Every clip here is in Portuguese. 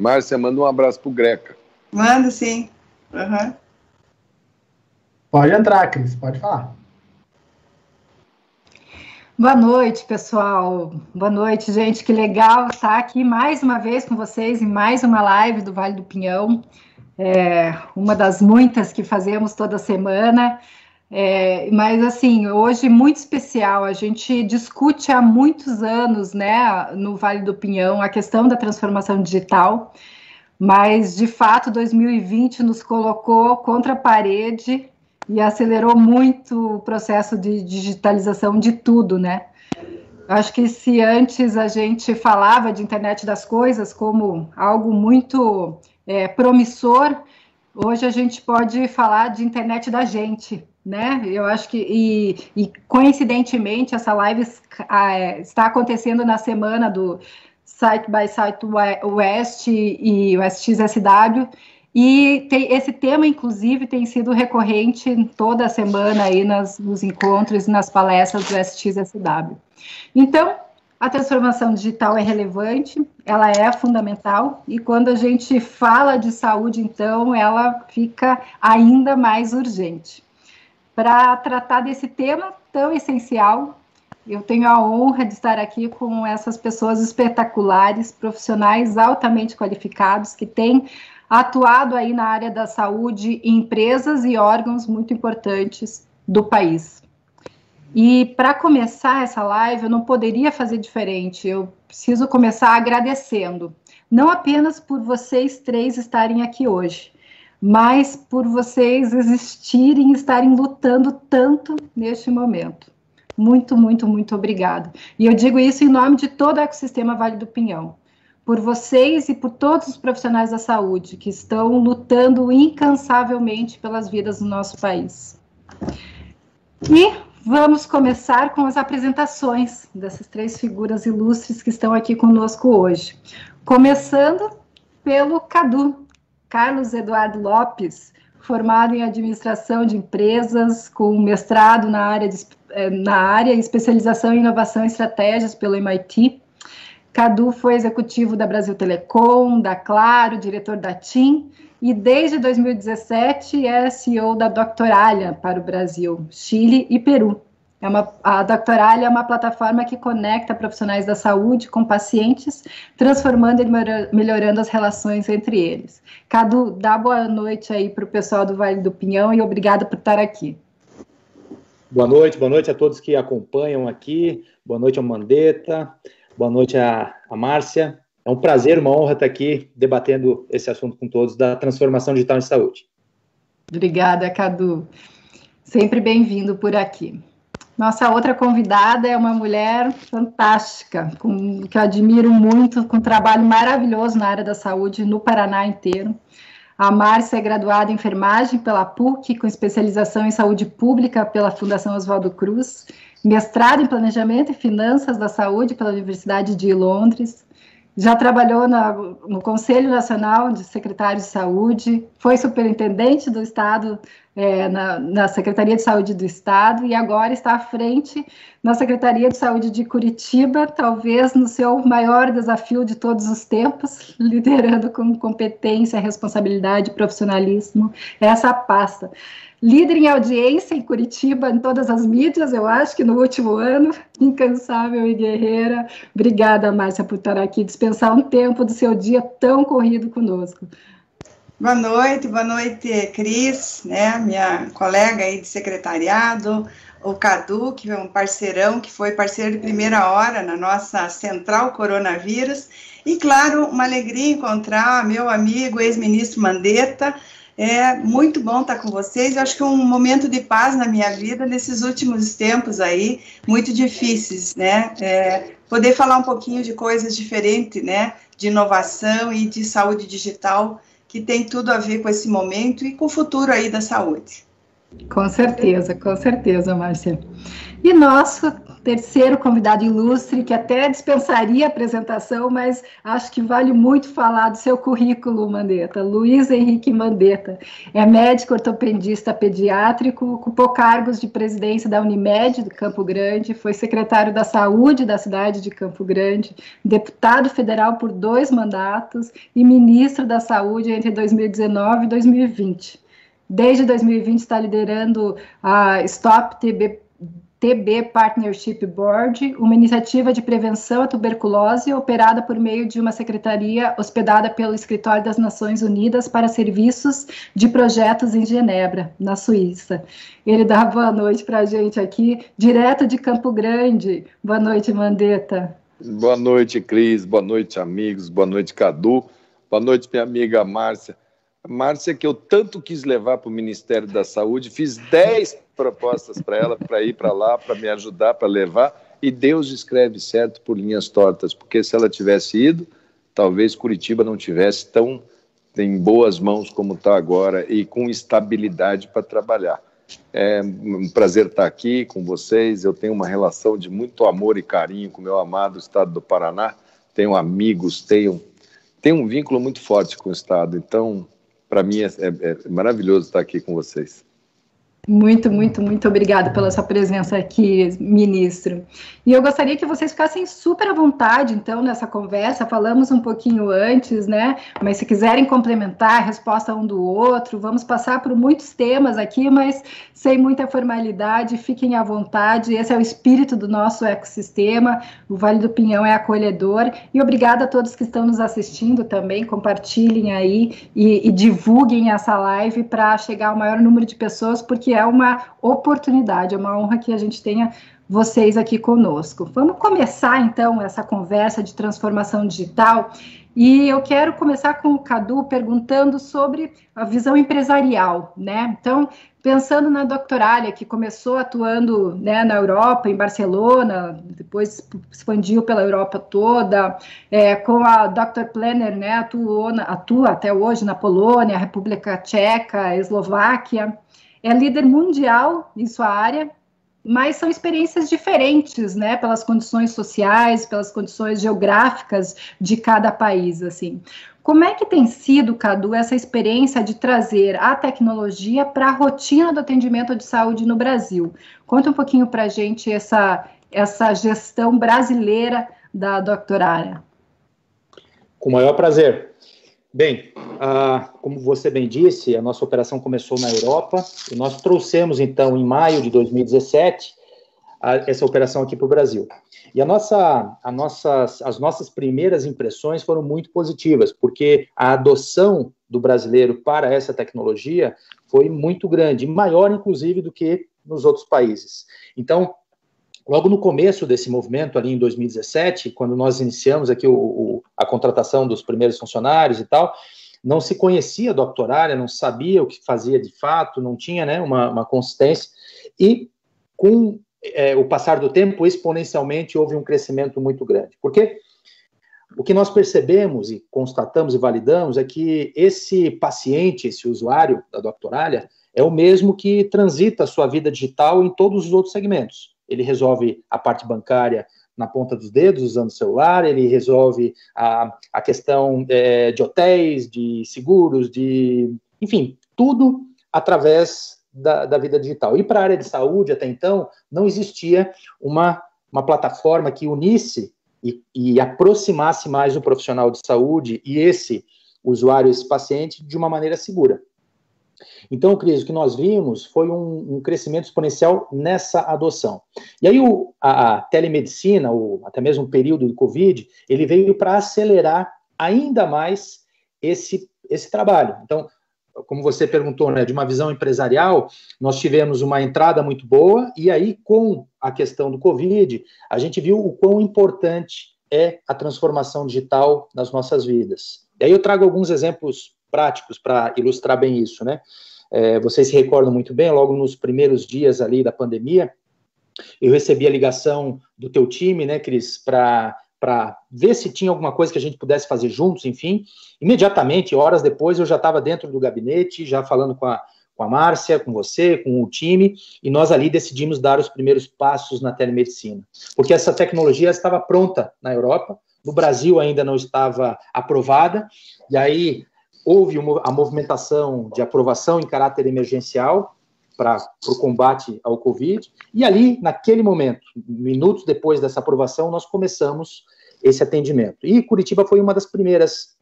Márcia, manda um abraço pro Greca. Manda, sim. Uhum. Pode entrar, Cris, pode falar. Boa noite, pessoal. Boa noite, gente. Que legal estar aqui mais uma vez com vocês em mais uma live do Vale do Pinhão. Uma das muitas que fazemos toda semana. Mas, assim, hoje muito especial. A gente discute há muitos anos, né, no Vale do Pinhão, a questão da transformação digital. Mas, de fato, 2020 nos colocou contra a parede e acelerou muito o processo de digitalização de tudo, né? Acho que se antes a gente falava de internet das coisas como algo muito promissor, hoje a gente pode falar de internet da gente, né? Eu acho que, e coincidentemente, essa live está acontecendo na semana do Site by Site West e o SXSW, e esse tema, inclusive, tem sido recorrente toda a semana aí nos encontros e nas palestras do SXSW. Então, a transformação digital é relevante, ela é fundamental, e quando a gente fala de saúde, então, ela fica ainda mais urgente. Para tratar desse tema tão essencial, eu tenho a honra de estar aqui com essas pessoas espetaculares, profissionais altamente qualificados, que têm atuado aí na área da saúde em empresas e órgãos muito importantes do país. E para começar essa live, eu não poderia fazer diferente, eu preciso começar agradecendo, não apenas por vocês três estarem aqui hoje, mas por vocês existirem e estarem lutando tanto neste momento. Muito, muito, muito obrigada. E eu digo isso em nome de todo o ecossistema Vale do Pinhão, por vocês e por todos os profissionais da saúde que estão lutando incansavelmente pelas vidas do nosso país. E vamos começar com as apresentações dessas três figuras ilustres que estão aqui conosco hoje. Começando pelo Cadu, Carlos Eduardo Lopes, formado em administração de empresas, com mestrado na área e especialização em inovação e estratégias pelo MIT. Cadu foi executivo da Brasil Telecom, da Claro, diretor da TIM, e desde 2017 é CEO da Doctoralha para o Brasil, Chile e Peru. A Doctoralha é uma plataforma que conecta profissionais da saúde com pacientes, transformando e melhorando as relações entre eles. Cadu, dá boa noite aí para o pessoal do Vale do Pinhão e obrigada por estar aqui. Boa noite a todos que acompanham aqui, boa noite ao Mandetta, boa noite a Márcia. É um prazer, uma honra estar aqui debatendo esse assunto com todos da transformação digital em saúde. Obrigada, Cadu. Sempre bem-vindo por aqui. Nossa outra convidada é uma mulher fantástica, que eu admiro muito, com um trabalho maravilhoso na área da saúde no Paraná inteiro. A Márcia é graduada em enfermagem pela PUC, com especialização em saúde pública pela Fundação Oswaldo Cruz, mestrado em planejamento e finanças da saúde pela Universidade de Londres, já trabalhou no Conselho Nacional de Secretários de Saúde, foi superintendente do Estado, na Secretaria de Saúde do Estado, e agora está à frente na Secretaria de Saúde de Curitiba, talvez no seu maior desafio de todos os tempos, liderando com competência, responsabilidade e profissionalismo essa pasta. Líder em audiência em Curitiba, em todas as mídias, eu acho que no último ano, incansável e guerreira. Obrigada, Márcia, por estar aqui, dispensar um tempo do seu dia tão corrido conosco. Boa noite, Cris, né, minha colega aí de secretariado, o Cadu, que é um parceirão, que foi parceiro de primeira hora na nossa Central Coronavírus, e, claro, uma alegria encontrar meu amigo, ex-ministro Mandetta. É muito bom estar com vocês. Eu acho que é um momento de paz na minha vida nesses últimos tempos aí, muito difíceis, né? Poder falar um pouquinho de coisas diferentes, né? De inovação e de saúde digital, que tem tudo a ver com esse momento e com o futuro aí da saúde. Com certeza, Márcia. E nosso terceiro convidado ilustre, que até dispensaria a apresentação, mas acho que vale muito falar do seu currículo, Mandetta. Luiz Henrique Mandetta é médico ortopedista pediátrico, ocupou cargos de presidência da Unimed de Campo Grande, foi secretário da Saúde da cidade de Campo Grande, deputado federal por 2 mandatos e ministro da Saúde entre 2019 e 2020. Desde 2020 está liderando a Stop TB Partnership Board, uma iniciativa de prevenção à tuberculose operada por meio de uma secretaria hospedada pelo Escritório das Nações Unidas para Serviços de Projetos em Genebra, na Suíça. Ele dá boa noite para a gente aqui, direto de Campo Grande. Boa noite, Mandetta. Boa noite, Cris. Boa noite, amigos. Boa noite, Cadu. Boa noite, minha amiga Márcia. Márcia, que eu tanto quis levar para o Ministério da Saúde, fiz 10 propostas para ela, para ir para lá, para me ajudar, para levar, e Deus escreve certo por linhas tortas, porque se ela tivesse ido, talvez Curitiba não tivesse tão em boas mãos como está agora e com estabilidade para trabalhar. É um prazer estar aqui com vocês, eu tenho uma relação de muito amor e carinho com o meu amado estado do Paraná, tenho amigos, tenho um vínculo muito forte com o estado, então... Para mim é maravilhoso estar aqui com vocês. Muito obrigada pela sua presença aqui, ministro. E eu gostaria que vocês ficassem super à vontade, então, nessa conversa. Falamos um pouquinho antes, né? Mas se quiserem complementar a resposta um do outro, vamos passar por muitos temas aqui, mas sem muita formalidade, fiquem à vontade. Esse é o espírito do nosso ecossistema. O Vale do Pinhão é acolhedor. E obrigada a todos que estão nos assistindo também. Compartilhem aí e divulguem essa live para chegar ao maior número de pessoas, porque é uma oportunidade, é uma honra que a gente tenha vocês aqui conosco. Vamos começar, então, essa conversa de transformação digital, e eu quero começar com o Cadu perguntando sobre a visão empresarial, né? Então, pensando na Doctoralia, que começou atuando, né, na Europa, em Barcelona, depois expandiu pela Europa toda, com a Dr. Planner, né, atua até hoje na Polônia, República Tcheca, Eslováquia, é líder mundial em sua área, mas são experiências diferentes, né, pelas condições sociais, pelas condições geográficas de cada país, assim. Como é que tem sido, Cadu, essa experiência de trazer a tecnologia para a rotina do atendimento de saúde no Brasil? Conta um pouquinho para a gente essa gestão brasileira da Doctoralia. Com o maior prazer. Bem, como você bem disse, a nossa operação começou na Europa e nós trouxemos, então, em maio de 2017, essa operação aqui para o Brasil. E as nossas primeiras impressões foram muito positivas, porque a adoção do brasileiro para essa tecnologia foi muito grande, maior, inclusive, do que nos outros países. Então, logo no começo desse movimento, ali em 2017, quando nós iniciamos aqui a contratação dos primeiros funcionários e tal, não se conhecia a Doctoralia, não sabia o que fazia de fato, não tinha, né, uma consistência, e com o passar do tempo, exponencialmente, houve um crescimento muito grande. Porque o que nós percebemos e constatamos e validamos é que esse paciente, esse usuário da Doctoralia, é o mesmo que transita a sua vida digital em todos os outros segmentos. Ele resolve a parte bancária na ponta dos dedos, usando o celular, ele resolve a questão de hotéis, de seguros, enfim, tudo através da vida digital. E para a área de saúde, até então, não existia uma plataforma que unisse e aproximasse mais o profissional de saúde e esse usuário, esse paciente, de uma maneira segura. Então, Cris, o que nós vimos foi um crescimento exponencial nessa adoção. E aí a telemedicina, ou até mesmo o período do Covid, ele veio para acelerar ainda mais esse trabalho. Então, como você perguntou, né, de uma visão empresarial, nós tivemos uma entrada muito boa, e aí com a questão do Covid, a gente viu o quão importante é a transformação digital nas nossas vidas. E aí eu trago alguns exemplos práticos para ilustrar bem isso, né? Vocês se recordam muito bem, logo nos primeiros dias ali da pandemia, eu recebi a ligação do teu time, né, Cris, para ver se tinha alguma coisa que a gente pudesse fazer juntos, enfim. Imediatamente, horas depois, eu já estava dentro do gabinete, já falando com a Márcia, com você, com o time, e nós ali decidimos dar os primeiros passos na telemedicina, porque essa tecnologia estava pronta na Europa, no Brasil ainda não estava aprovada, e aí houve a movimentação de aprovação em caráter emergencial para o combate ao Covid, e ali, naquele momento, minutos depois dessa aprovação, nós começamos esse atendimento. E Curitiba foi uma das primeiras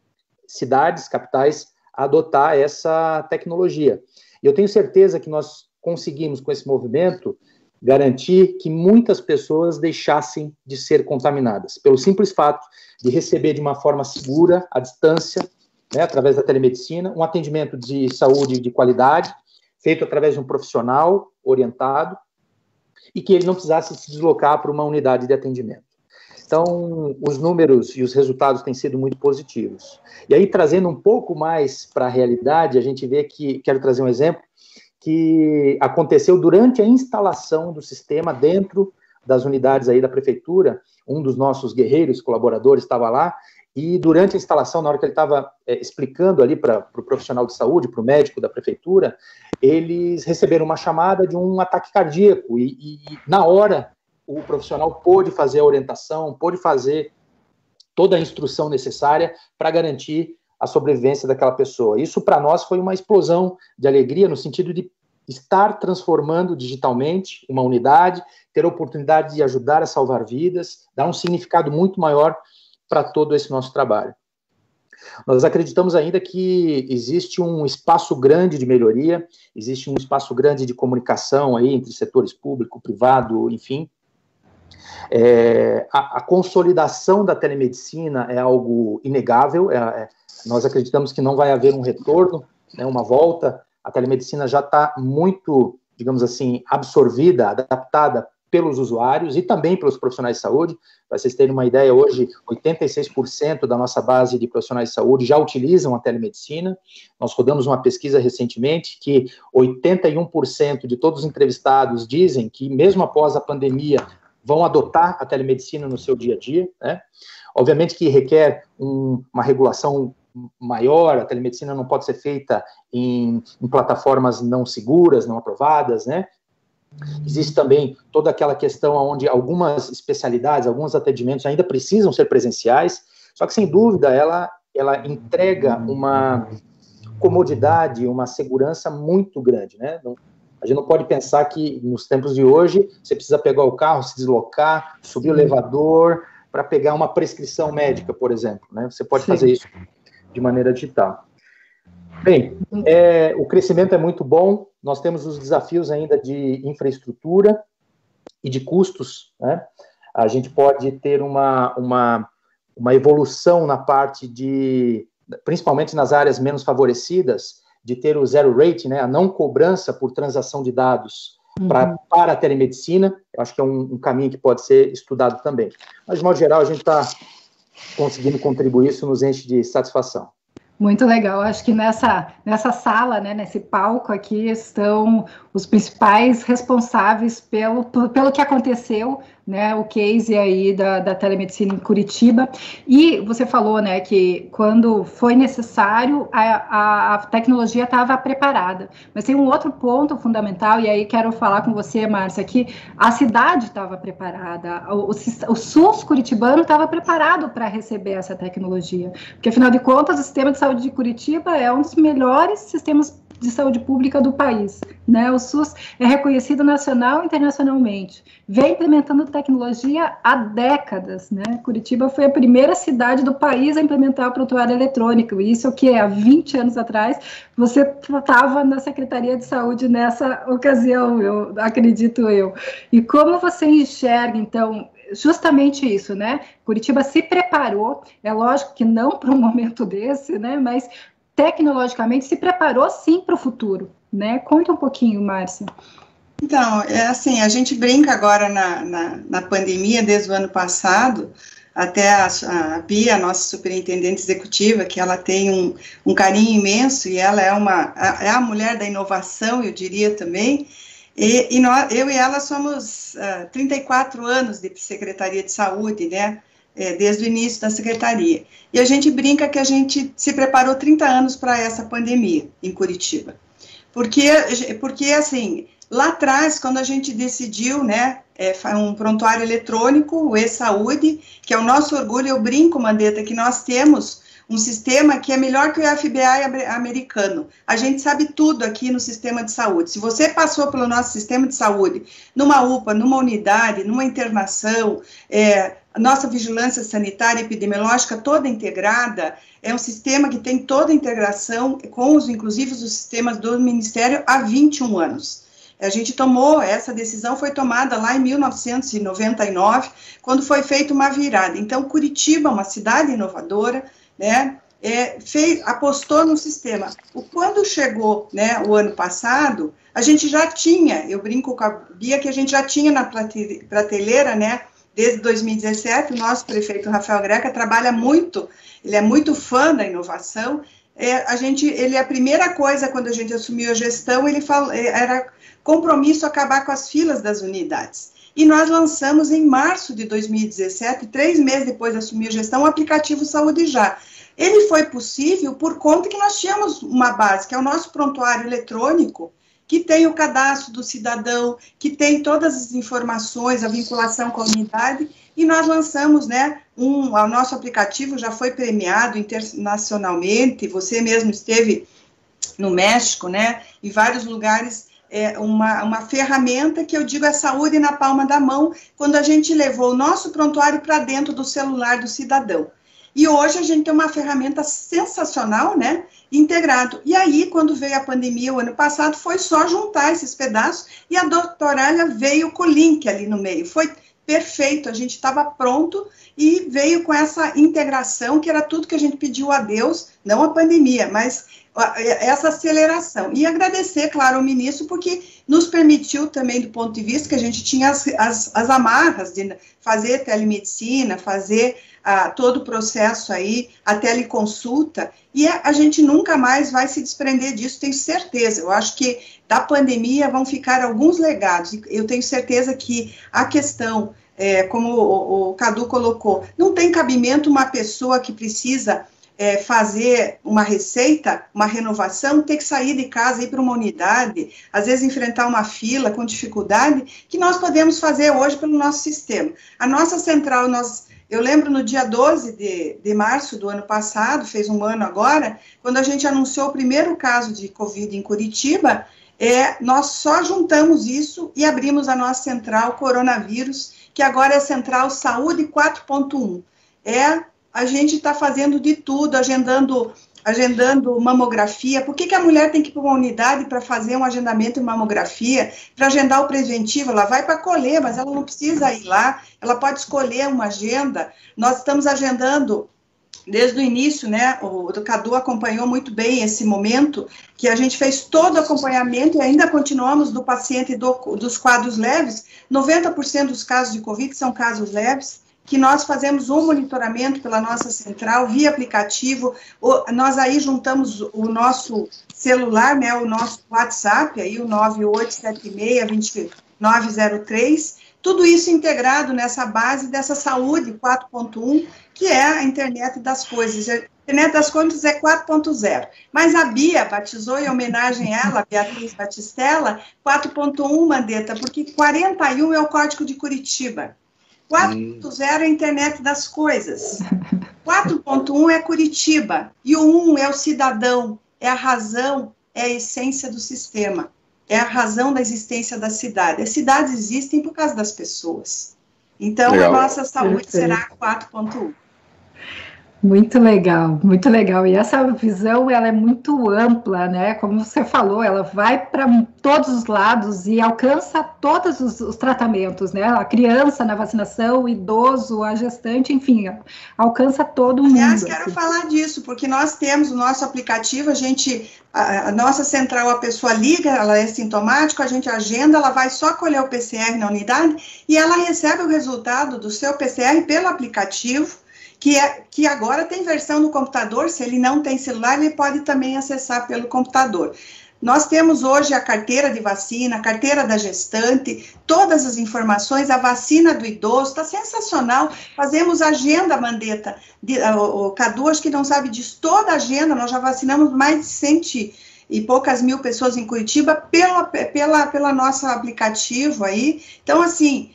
cidades, capitais, a adotar essa tecnologia. E eu tenho certeza que nós conseguimos, com esse movimento, garantir que muitas pessoas deixassem de ser contaminadas, pelo simples fato de receber de uma forma segura, à distância, né, através da telemedicina, um atendimento de saúde de qualidade, feito através de um profissional orientado, e que ele não precisasse se deslocar para uma unidade de atendimento. Então, os números e os resultados têm sido muito positivos. E aí, trazendo um pouco mais para a realidade, a gente vê que, quero trazer um exemplo, que aconteceu durante a instalação do sistema dentro das unidades aí da prefeitura. Um dos nossos guerreiros, colaboradores, estava lá, e durante a instalação, na hora que ele estava explicando ali para o profissional de saúde, para o médico da prefeitura, eles receberam uma chamada de um ataque cardíaco, e na hora o profissional pôde fazer a orientação, pôde fazer toda a instrução necessária para garantir a sobrevivência daquela pessoa. Isso, para nós, foi uma explosão de alegria, no sentido de estar transformando digitalmente uma unidade, ter a oportunidade de ajudar a salvar vidas, dar um significado muito maior para todo esse nosso trabalho. Nós acreditamos ainda que existe um espaço grande de melhoria, existe um espaço grande de comunicação aí entre setores público, privado, enfim. A consolidação da telemedicina é algo inegável, nós acreditamos que não vai haver um retorno, né, uma volta. A telemedicina já está muito, digamos assim, absorvida, adaptada pelos usuários e também pelos profissionais de saúde. Para vocês terem uma ideia, hoje 86% da nossa base de profissionais de saúde já utilizam a telemedicina. Nós rodamos uma pesquisa recentemente que 81% de todos os entrevistados dizem que mesmo após a pandemia vão adotar a telemedicina no seu dia a dia, né? Obviamente que requer uma regulação maior, a telemedicina não pode ser feita em plataformas não seguras, não aprovadas, né? Existe também toda aquela questão onde algumas especialidades, alguns atendimentos ainda precisam ser presenciais, só que, sem dúvida, ela entrega uma comodidade, uma segurança muito grande, né? A gente não pode pensar que, nos tempos de hoje, você precisa pegar o carro, se deslocar, subir o elevador para pegar uma prescrição médica, por exemplo, né? Você pode fazer isso de maneira digital. Bem, o crescimento é muito bom, nós temos os desafios ainda de infraestrutura e de custos, né? A gente pode ter uma evolução na parte de, principalmente nas áreas menos favorecidas, de ter o zero rate, né, a não cobrança por transação de dados para a telemedicina. Eu acho que é um caminho que pode ser estudado também. Mas, de modo geral, a gente está conseguindo contribuir, isso nos enche de satisfação. Muito legal, acho que nessa sala, né, nesse palco aqui, estão os principais responsáveis pelo que aconteceu, né, o case aí da telemedicina em Curitiba. E você falou, né, que quando foi necessário, a tecnologia estava preparada. Mas tem um outro ponto fundamental, e aí quero falar com você, Márcia, que a cidade estava preparada, o SUS curitibano estava preparado para receber essa tecnologia, porque, afinal de contas, o sistema de saúde de Curitiba é um dos melhores sistemas de saúde pública do país, né? O SUS é reconhecido nacional e internacionalmente, vem implementando tecnologia há décadas, né? Curitiba foi a primeira cidade do país a implementar o prontuário eletrônico, e isso que há 20 anos atrás, você estava na Secretaria de Saúde nessa ocasião, acredito eu. E como você enxerga, então, justamente isso, né? Curitiba se preparou, é lógico que não para um momento desse, né? Mas tecnologicamente se preparou sim para o futuro, né? Conta um pouquinho, Márcia. Então, assim, a gente brinca agora na pandemia, desde o ano passado, até a Bia, a nossa superintendente executiva, que ela tem um carinho imenso, e ela é a mulher da inovação, eu diria também, e eu e ela somos 34 anos de Secretaria de Saúde, né? Desde o início da secretaria. E a gente brinca que a gente se preparou 30 anos para essa pandemia em Curitiba. Porque assim, lá atrás, quando a gente decidiu, né, um prontuário eletrônico, o e-saúde, que é o nosso orgulho, eu brinco, Mandetta, que nós temos um sistema que é melhor que o FBI americano. A gente sabe tudo aqui no sistema de saúde. Se você passou pelo nosso sistema de saúde, numa UPA, numa unidade, numa internação, nossa vigilância sanitária e epidemiológica toda integrada, é um sistema que tem toda a integração com inclusive os sistemas do Ministério há 21 anos. A gente tomou, essa decisão foi tomada lá em 1999, quando foi feita uma virada. Então, Curitiba, uma cidade inovadora, né, apostou no sistema. Quando chegou, né, o ano passado, a gente já tinha, eu brinco com a Bia, que a gente já tinha na prateleira, né, desde 2017, o nosso prefeito Rafael Greca trabalha muito, ele é muito fã da inovação. A primeira coisa, quando a gente assumiu a gestão, ele falou, era compromisso acabar com as filas das unidades. E nós lançamos em março de 2017, 3 meses depois de assumir a gestão, o aplicativo Saúde Já. Ele foi possível por conta que nós tínhamos uma base, que é o nosso prontuário eletrônico, que tem o cadastro do cidadão, que tem todas as informações, a vinculação com a unidade, e nós lançamos, né, o nosso aplicativo já foi premiado internacionalmente, você mesmo esteve no México, né, em vários lugares, uma ferramenta que eu digo é saúde na palma da mão, quando a gente levou o nosso prontuário para dentro do celular do cidadão. E hoje a gente tem uma ferramenta sensacional, né, integrado. E aí, quando veio a pandemia o ano passado, foi só juntar esses pedaços e a doutoralha veio com o link ali no meio. Foi perfeito, a gente estava pronto e veio com essa integração, que era tudo que a gente pediu a Deus, não a pandemia, mas essa aceleração. E agradecer, claro, ao ministro, porque nos permitiu também, do ponto de vista que a gente tinha as amarras de fazer telemedicina, fazer todo o processo aí, a teleconsulta, e a gente nunca mais vai se desprender disso, tenho certeza. Eu acho que da pandemia vão ficar alguns legados, e eu tenho certeza que a questão, como o Cadu colocou, não tem cabimento uma pessoa que precisa fazer uma receita, uma renovação, ter que sair de casa, ir para uma unidade, às vezes enfrentar uma fila com dificuldade, que nós podemos fazer hoje pelo nosso sistema. A nossa central, eu lembro no dia 12 de março do ano passado, fez um ano agora, quando a gente anunciou o primeiro caso de Covid em Curitiba, nós só juntamos isso e abrimos a nossa central coronavírus, que agora é a Central Saúde 4.1. A gente está fazendo de tudo, agendando mamografia. Por que a mulher tem que ir para uma unidade para fazer um agendamento em mamografia, para agendar o preventivo? Ela vai para colher, mas ela não precisa ir lá, ela pode escolher uma agenda. Nós estamos agendando desde o início, né, o Cadu acompanhou muito bem esse momento, que a gente fez todo o acompanhamento e ainda continuamos do paciente dos quadros leves. 90% dos casos de Covid são casos leves, que nós fazemos um monitoramento pela nossa central, via aplicativo, nós aí juntamos o nosso celular, né, o nosso WhatsApp, aí o 9876-2903, tudo isso integrado nessa base dessa saúde 4.1, que é a internet das coisas. A internet das coisas é 4.0, mas a Bia batizou, em homenagem a ela, Beatriz Batistella, 4.1, Mandetta, porque 41 é o Código de Curitiba. 4.0 é a internet das coisas, 4.1 é Curitiba, e o 1 é o cidadão, é a razão, é a essência do sistema, é a razão da existência da cidade. As cidades existem por causa das pessoas. Então, legal. A nossa saúde será 4.1. Muito legal, muito legal. E essa visão, ela é muito ampla, né? Como você falou, ela vai para todos os lados e alcança todos os tratamentos, né? A criança na vacinação, o idoso, a gestante, enfim, alcança todo mundo. Aliás, quero falar disso, porque nós temos o nosso aplicativo, a nossa central, a pessoa liga, ela é sintomática, a gente agenda, ela vai só colher o PCR na unidade e ela recebe o resultado do seu PCR pelo aplicativo, que agora tem versão no computador. Se ele não tem celular, ele pode também acessar pelo computador. Nós temos hoje a carteira de vacina, a carteira da gestante, todas as informações, a vacina do idoso, está sensacional. Fazemos agenda, Mandetta, o Cadu acho que não sabe disso, toda a agenda, nós já vacinamos mais de e poucas mil pessoas em Curitiba pela nosso aplicativo aí. Então, assim,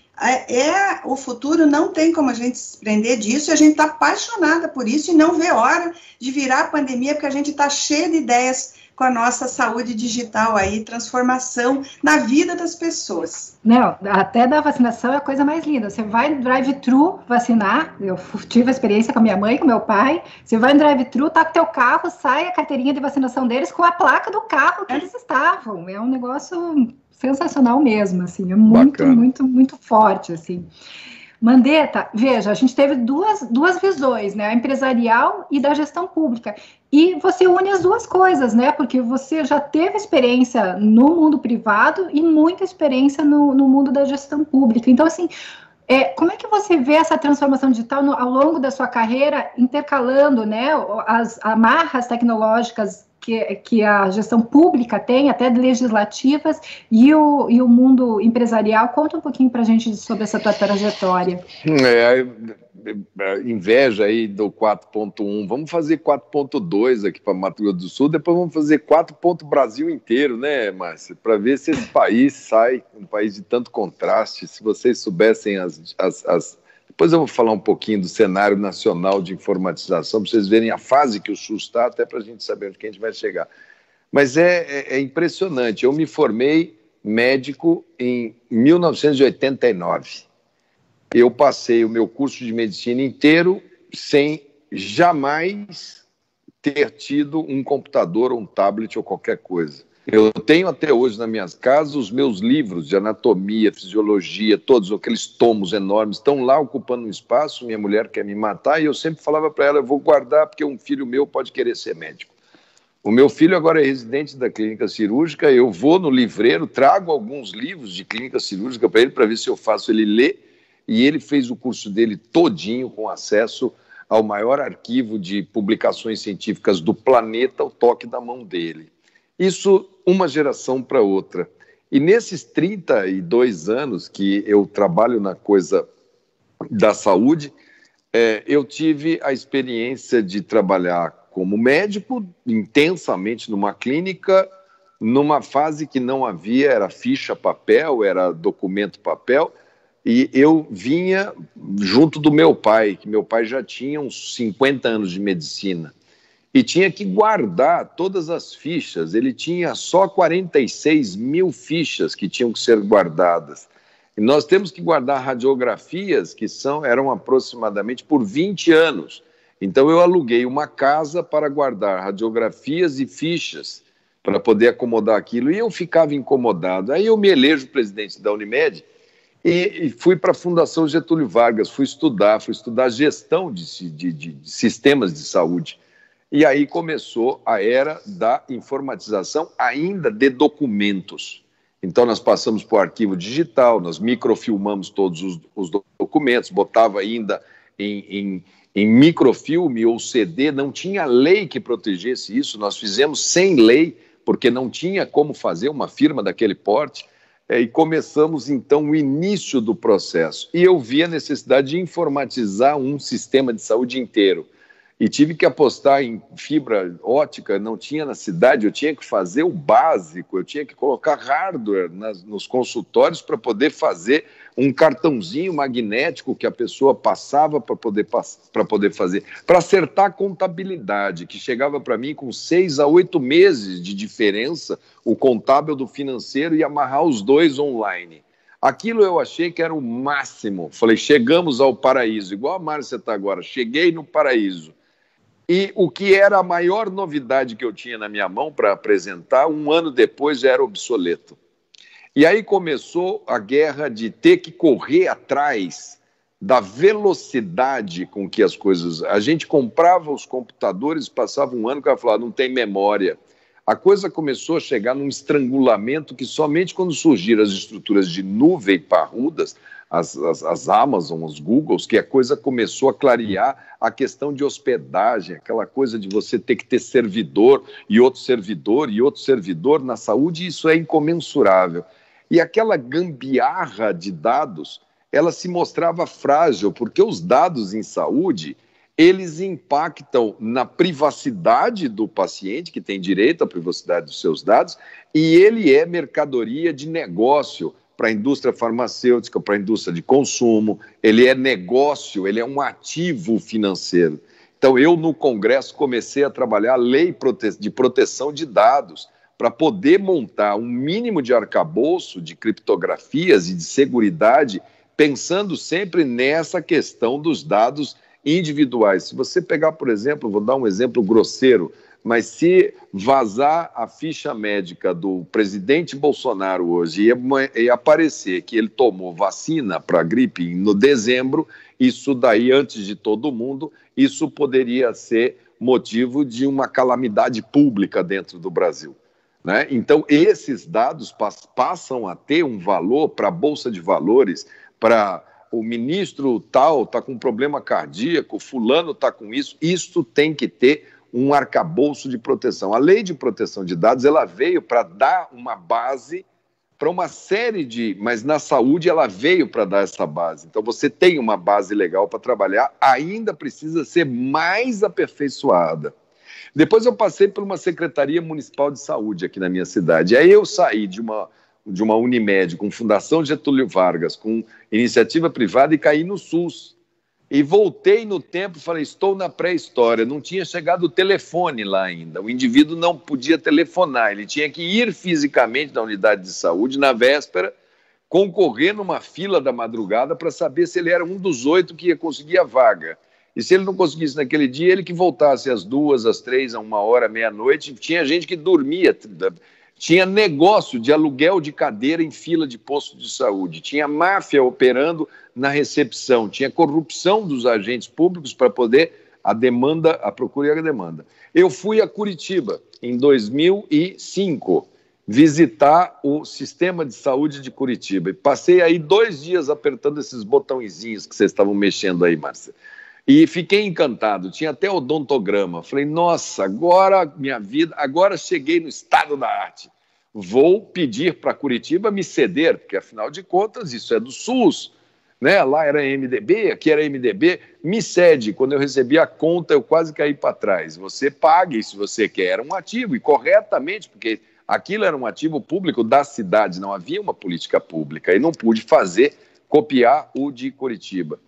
o futuro não tem como a gente se prender disso, e a gente está apaixonada por isso e não vê hora de virar a pandemia, porque a gente está cheio de ideias com a nossa saúde digital aí, transformação na vida das pessoas. Não, até da vacinação é a coisa mais linda. Você vai no drive-thru vacinar, eu tive a experiência com a minha mãe, com meu pai, você vai no drive-thru, tá com o teu carro, sai a carteirinha de vacinação deles com a placa do carro que eles estavam. É um negócio sensacional mesmo, assim, é muito, muito, muito forte, assim. Mandetta, veja, a gente teve duas visões, né, a empresarial e da gestão pública, e você une as duas coisas, né, porque você já teve experiência no mundo privado e muita experiência no mundo da gestão pública, então, assim, como é que você vê essa transformação digital ao longo da sua carreira, intercalando, né, as amarras tecnológicas que a gestão pública tem, até legislativas, e o mundo empresarial? Conta um pouquinho para a gente sobre essa tua trajetória. Inveja aí do 4.1, vamos fazer 4.2 aqui para Mato Grosso do Sul, depois vamos fazer 4. Brasil inteiro, né, Márcia? Para ver se esse país sai, um país de tanto contraste. Se vocês soubessem Depois eu vou falar um pouquinho do cenário nacional de informatização, para vocês verem a fase que o SUS está, até para a gente saber onde que a gente vai chegar. Mas é impressionante. Eu me formei médico em 1989. Eu passei o meu curso de medicina inteiro sem jamais ter tido um computador, um tablet ou qualquer coisa. Eu tenho até hoje na minha casa os meus livros de anatomia, fisiologia, todos aqueles tomos enormes, estão lá ocupando um espaço. Minha mulher quer me matar e eu sempre falava para ela, eu vou guardar porque um filho meu pode querer ser médico. O meu filho agora é residente da clínica cirúrgica, eu vou no livreiro, trago alguns livros de clínica cirúrgica para ele, para ver se eu faço ele ler, e ele fez o curso dele todinho com acesso ao maior arquivo de publicações científicas do planeta, ao toque da mão dele. Isso uma geração para outra. E nesses 32 anos que eu trabalho na coisa da saúde, eu tive a experiência de trabalhar como médico, intensamente numa clínica, numa fase que não havia, era ficha papel, era documento papel, e eu vinha junto do meu pai, que meu pai já tinha uns 50 anos de medicina, e tinha que guardar todas as fichas. Ele tinha só 46 mil fichas que tinham que ser guardadas. E nós temos que guardar radiografias que eram aproximadamente por 20 anos. Então eu aluguei uma casa para guardar radiografias e fichas para poder acomodar aquilo. E eu ficava incomodado. Aí eu me elejo presidente da Unimed e fui para a Fundação Getúlio Vargas, fui estudar gestão de sistemas de saúde. E aí começou a era da informatização ainda de documentos. Então nós passamos para o arquivo digital, nós microfilmamos todos os documentos, botava ainda em microfilme ou CD, não tinha lei que protegesse isso, nós fizemos sem lei, porque não tinha como fazer uma firma daquele porte, e começamos então o início do processo. E eu vi a necessidade de informatizar um sistema de saúde inteiro. E tive que apostar em fibra ótica, não tinha na cidade, eu tinha que fazer o básico, eu tinha que colocar hardware nos consultórios para poder fazer um cartãozinho magnético que a pessoa passava para poder fazer, para acertar a contabilidade, que chegava para mim com 6 a 8 meses de diferença, o contábil do financeiro, e amarrar os dois online. Aquilo eu achei que era o máximo. Falei, chegamos ao paraíso, igual a Márcia está agora, cheguei no paraíso. E o que era a maior novidade que eu tinha na minha mão para apresentar, um ano depois já era obsoleto. E aí começou a guerra de ter que correr atrás da velocidade com que as coisas... A gente comprava os computadores, passava um ano que ela falava, não tem memória. A coisa começou a chegar num estrangulamento que somente quando surgiram as estruturas de nuvem parrudas, as Amazon, os Googles, que a coisa começou a clarear a questão de hospedagem, aquela coisa de você ter que ter servidor e outro servidor na saúde, isso é incomensurável. E aquela gambiarra de dados, ela se mostrava frágil, porque os dados em saúde, eles impactam na privacidade do paciente, que tem direito à privacidade dos seus dados, e ele é mercadoria de negócio para a indústria farmacêutica, para a indústria de consumo, ele é negócio, ele é um ativo financeiro. Então, eu, no Congresso, comecei a trabalhar a lei de proteção de dados para poder montar um mínimo de arcabouço de criptografias e de seguridade, pensando sempre nessa questão dos dados individuais. Se você pegar, por exemplo, vou dar um exemplo grosseiro, mas se vazar a ficha médica do presidente Bolsonaro hoje e aparecer que ele tomou vacina para a gripe no dezembro, isso daí, antes de todo mundo, isso poderia ser motivo de uma calamidade pública dentro do Brasil, né? Então, esses dados passam a ter um valor para a Bolsa de Valores, para o ministro tal está com problema cardíaco, fulano está com isso tem que ter um arcabouço de proteção. A lei de proteção de dados, ela veio para dar uma base para uma série de... Mas na saúde ela veio para dar essa base. Então você tem uma base legal para trabalhar, ainda precisa ser mais aperfeiçoada. Depois eu passei por uma Secretaria Municipal de Saúde aqui na minha cidade. Aí eu saí de uma Unimed, com Fundação Getúlio Vargas, com iniciativa privada, e caí no SUS. E voltei no tempo e falei, estou na pré-história, não tinha chegado o telefone lá ainda, o indivíduo não podia telefonar, ele tinha que ir fisicamente na unidade de saúde, na véspera, concorrer numa fila da madrugada para saber se ele era um dos 8 que ia conseguir a vaga. E se ele não conseguisse naquele dia, ele que voltasse às 2, às 3, a 1h, meia-noite. Tinha gente que dormia, tinha negócio de aluguel de cadeira em fila de posto de saúde, tinha máfia operando na recepção, tinha corrupção dos agentes públicos para poder a procura e a demanda. Eu fui a Curitiba em 2005 visitar o sistema de saúde de Curitiba e passei aí 2 dias apertando esses botõezinhos que vocês estavam mexendo aí, Márcia. E fiquei encantado, tinha até odontograma. Falei, nossa, agora minha vida, agora cheguei no estado da arte. Vou pedir para Curitiba me ceder, porque afinal de contas isso é do SUS, né? Lá era MDB, aqui era MDB, me cede. Quando eu recebi a conta, eu quase caí para trás. Você pague se você quer, era um ativo, e corretamente, porque aquilo era um ativo público da cidade, não havia uma política pública, e não pude copiar o de Curitiba.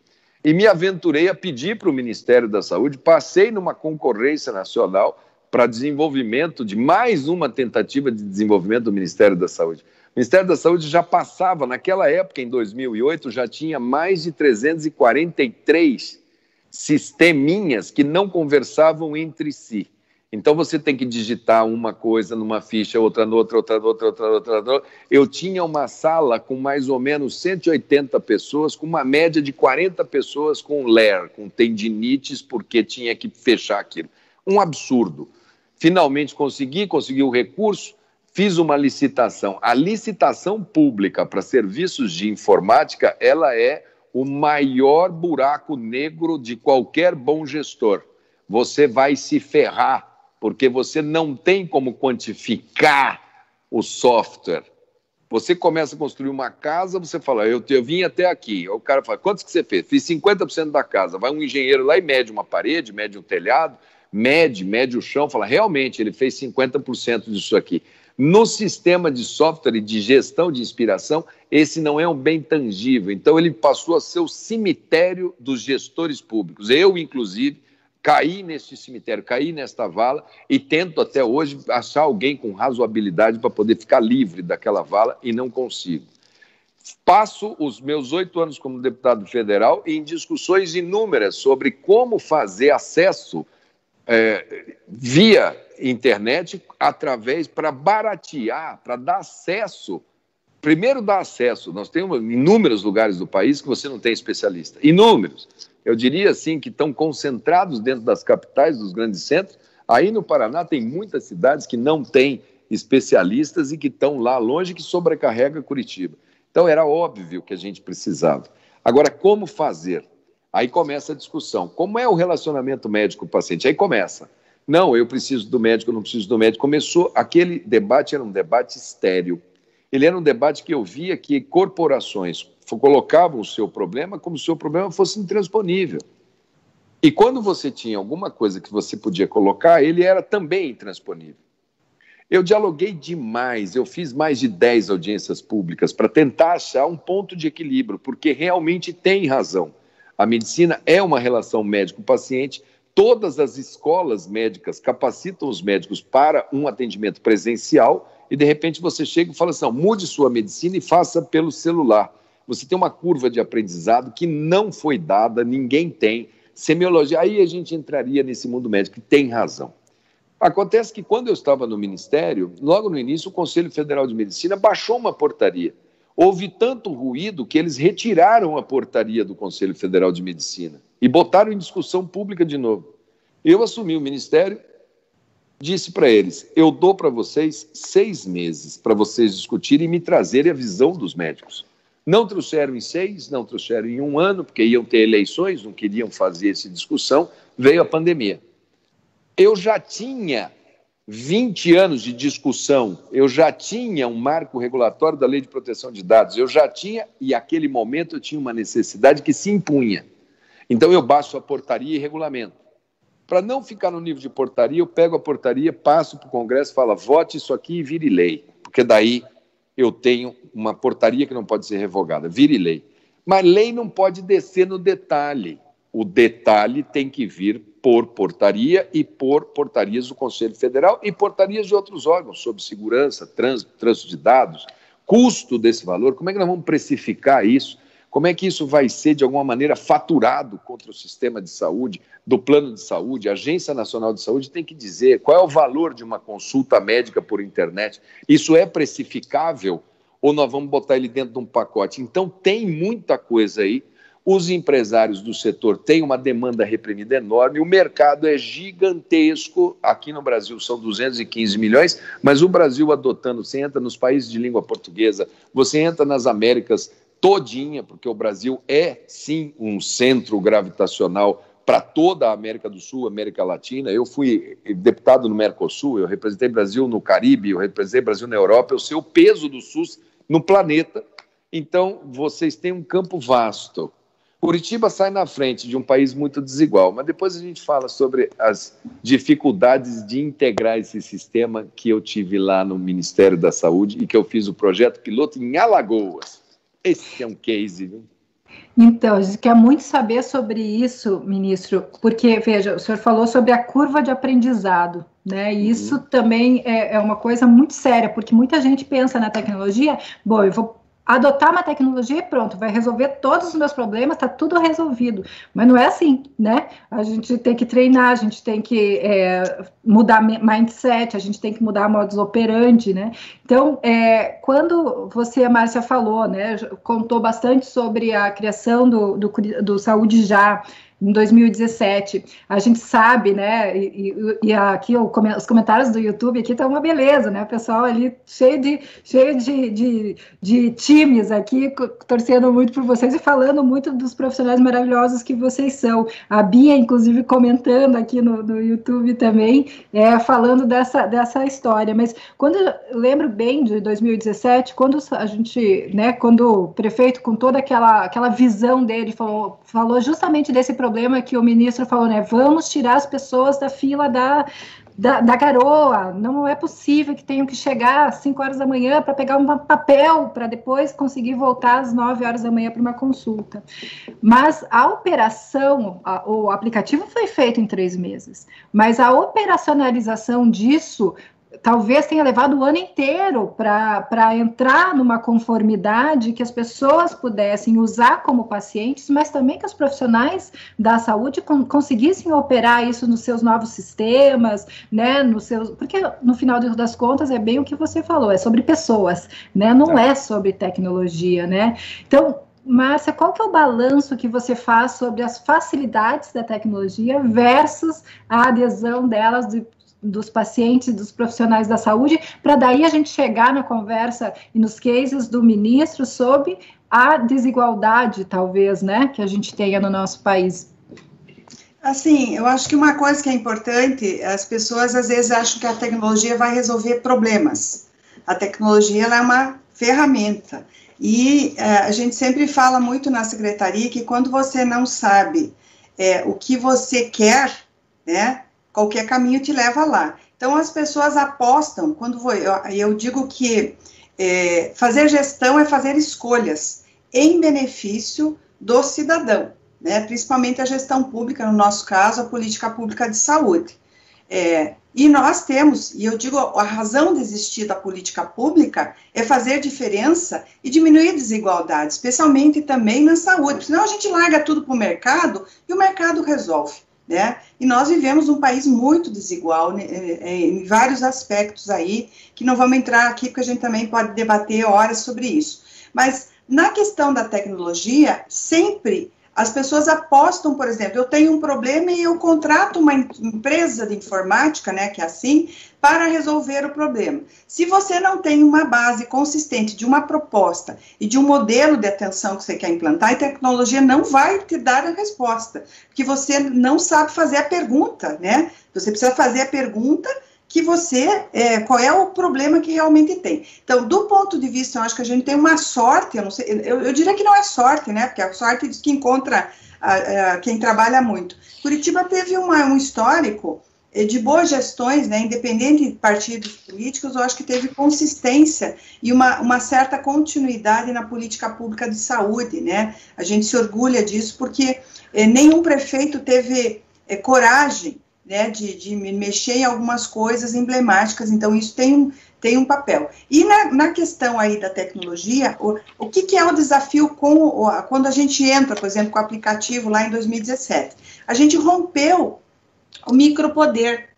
E me aventurei a pedir para o Ministério da Saúde, passei numa concorrência nacional para desenvolvimento de mais uma tentativa de desenvolvimento do Ministério da Saúde. O Ministério da Saúde já passava, naquela época, em 2008, já tinha mais de 343 sisteminhas que não conversavam entre si. Então, você tem que digitar uma coisa numa ficha, outra noutra, outra noutra, outra noutra. Eu tinha uma sala com mais ou menos 180 pessoas, com uma média de 40 pessoas com LER, com tendinites, porque tinha que fechar aquilo. Um absurdo. Finalmente consegui o recurso, fiz uma licitação. A licitação pública para serviços de informática, ela é o maior buraco negro de qualquer bom gestor. Você vai se ferrar, porque você não tem como quantificar o software. Você começa a construir uma casa, você fala, eu vim até aqui. O cara fala, quantos que você fez? Fiz 50% da casa. Vai um engenheiro lá e mede uma parede, mede um telhado, mede o chão, fala, realmente, ele fez 50% disso aqui. No sistema de software e de gestão de inspiração, esse não é um bem tangível. Então, ele passou a ser o cemitério dos gestores públicos. Eu, inclusive, caí neste cemitério, caí nesta vala e tento até hoje achar alguém com razoabilidade para poder ficar livre daquela vala e não consigo. Passo os meus 8 anos como deputado federal em discussões inúmeras sobre como fazer acesso via internet para baratear, para dar acesso. Primeiro, dar acesso. Nós temos inúmeros lugares do país que você não tem especialista. Inúmeros. Eu diria assim que estão concentrados dentro das capitais, dos grandes centros. Aí no Paraná tem muitas cidades que não têm especialistas e que estão lá longe, que sobrecarrega Curitiba. Então era óbvio que a gente precisava. Agora, como fazer? Aí começa a discussão. Como é o relacionamento médico-paciente? Aí começa. Não, eu preciso do médico, eu não preciso do médico. Começou, aquele debate era um debate estéril. Ele era um debate que eu via que corporações colocavam o seu problema como se o seu problema fosse intransponível. E quando você tinha alguma coisa que você podia colocar, ele era também intransponível. Eu dialoguei demais, eu fiz mais de 10 audiências públicas para tentar achar um ponto de equilíbrio, porque realmente tem razão. A medicina é uma relação médico-paciente, todas as escolas médicas capacitam os médicos para um atendimento presencial e, de repente, você chega e fala assim, mude sua medicina e faça pelo celular. Você tem uma curva de aprendizado que não foi dada, ninguém tem. Semiologia, aí a gente entraria nesse mundo médico, e tem razão. Acontece que quando eu estava no Ministério, logo no início, o Conselho Federal de Medicina baixou uma portaria. Houve tanto ruído que eles retiraram a portaria do Conselho Federal de Medicina e botaram em discussão pública de novo. Eu assumi o Ministério, disse para eles, eu dou para vocês 6 meses para vocês discutirem e me trazerem a visão dos médicos. Não trouxeram em 6, não trouxeram em 1 ano, porque iam ter eleições, não queriam fazer essa discussão, veio a pandemia. Eu já tinha 20 anos de discussão, eu já tinha um marco regulatório da Lei de Proteção de Dados, eu já tinha, e naquele momento eu tinha uma necessidade que se impunha. Então eu baixo a portaria e regulamento. Para não ficar no nível de portaria, eu pego a portaria, passo para o Congresso, falo, vote isso aqui e vire lei, porque daí eu tenho uma portaria que não pode ser revogada, vire lei. Mas lei não pode descer no detalhe. O detalhe tem que vir por portaria e por portarias do Conselho Federal e portarias de outros órgãos, sobre segurança, trânsito de dados, custo desse valor, como é que nós vamos precificar isso? Como é que isso vai ser, de alguma maneira, faturado contra o sistema de saúde, do plano de saúde? A Agência Nacional de Saúde tem que dizer qual é o valor de uma consulta médica por internet. Isso é precificável ou nós vamos botar ele dentro de um pacote? Então, tem muita coisa aí. Os empresários do setor têm uma demanda reprimida enorme, o mercado é gigantesco, aqui no Brasil são 215 milhões, mas o Brasil adotando, você entra nos países de língua portuguesa, você entra nas Américas todinha, porque o Brasil é, sim, um centro gravitacional para toda a América do Sul, América Latina. Eu fui deputado no Mercosul, eu representei Brasil no Caribe, eu representei Brasil na Europa, eu sei o peso do SUS no planeta. Então, vocês têm um campo vasto. Curitiba sai na frente de um país muito desigual, mas depois a gente fala sobre as dificuldades de integrar esse sistema que eu tive lá no Ministério da Saúde e que eu fiz o projeto piloto em Alagoas. Esse é um case, viu? Então, a gente quer muito saber sobre isso, ministro, porque, veja, o senhor falou sobre a curva de aprendizado, né? E isso também é uma coisa muito séria, porque muita gente pensa na tecnologia, bom, eu vou adotar uma tecnologia e pronto, vai resolver todos os meus problemas, está tudo resolvido. Mas não é assim, né? A gente tem que treinar, a gente tem que mudar mindset, a gente tem que mudar modus operandi, né? Então, quando você, Márcia, falou, né, contou bastante sobre a criação do Saúde Já, em 2017, a gente sabe, né, e aqui os comentários do YouTube aqui estão uma beleza, né, o pessoal ali cheio de times aqui, torcendo muito por vocês e falando muito dos profissionais maravilhosos que vocês são. A Bia, inclusive, comentando aqui no YouTube também, falando dessa história, mas quando eu lembro bem de 2017, quando a gente, né, quando o prefeito, com toda aquela visão dele, falou justamente desse problema que o ministro falou, né? Vamos tirar as pessoas da fila da garoa. Não é possível que tenham que chegar às 5 horas da manhã para pegar um papel para depois conseguir voltar às 9 horas da manhã para uma consulta. Mas a operação, o aplicativo foi feito em 3 meses, mas a operacionalização disso talvez tenha levado o ano inteiro para entrar numa conformidade que as pessoas pudessem usar como pacientes, mas também que os profissionais da saúde conseguissem operar isso nos seus novos sistemas, né, porque no final das contas é bem o que você falou, é sobre pessoas, né, não é sobre tecnologia, né, então, Márcia, qual que é o balanço que você faz sobre as facilidades da tecnologia versus a adesão delas dos pacientes, dos profissionais da saúde, para daí a gente chegar na conversa e nos cases do ministro sobre a desigualdade, talvez, né, que a gente tenha no nosso país. Assim, eu acho que uma coisa que é importante, as pessoas às vezes acham que a tecnologia vai resolver problemas. A tecnologia, ela é uma ferramenta. E a gente sempre fala muito na secretaria que quando você não sabe o que você quer, né, qualquer caminho te leva lá. Então, as pessoas apostam, eu digo que fazer gestão é fazer escolhas em benefício do cidadão, né, principalmente a gestão pública, no nosso caso, a política pública de saúde. E nós temos, e eu digo, a razão de existir da política pública é fazer diferença e diminuir desigualdade, especialmente também na saúde, senão a gente larga tudo para o mercado e o mercado resolve, né? E nós vivemos um país muito desigual, né, em vários aspectos aí, que não vamos entrar aqui, porque a gente também pode debater horas sobre isso. Mas na questão da tecnologia, sempre as pessoas apostam, por exemplo, eu tenho um problema e eu contrato uma empresa de informática, né, que é assim, para resolver o problema. Se você não tem uma base consistente de uma proposta e de um modelo de atenção que você quer implantar, a tecnologia não vai te dar a resposta, porque você não sabe fazer a pergunta, né? Você precisa fazer a pergunta que qual é o problema que realmente tem. Então, do ponto de vista, eu acho que a gente tem uma sorte, eu não sei, eu diria que não é sorte, né, porque a sorte diz que encontra quem trabalha muito. Curitiba teve um histórico de boas gestões, né, independente de partidos políticos, eu acho que teve consistência e uma certa continuidade na política pública de saúde, né, a gente se orgulha disso, porque nenhum prefeito teve coragem, né, de mexer em algumas coisas emblemáticas, então isso tem um papel. E na questão aí da tecnologia, o que é o desafio quando a gente entra, por exemplo, com o aplicativo lá em 2017? A gente rompeu o micropoder,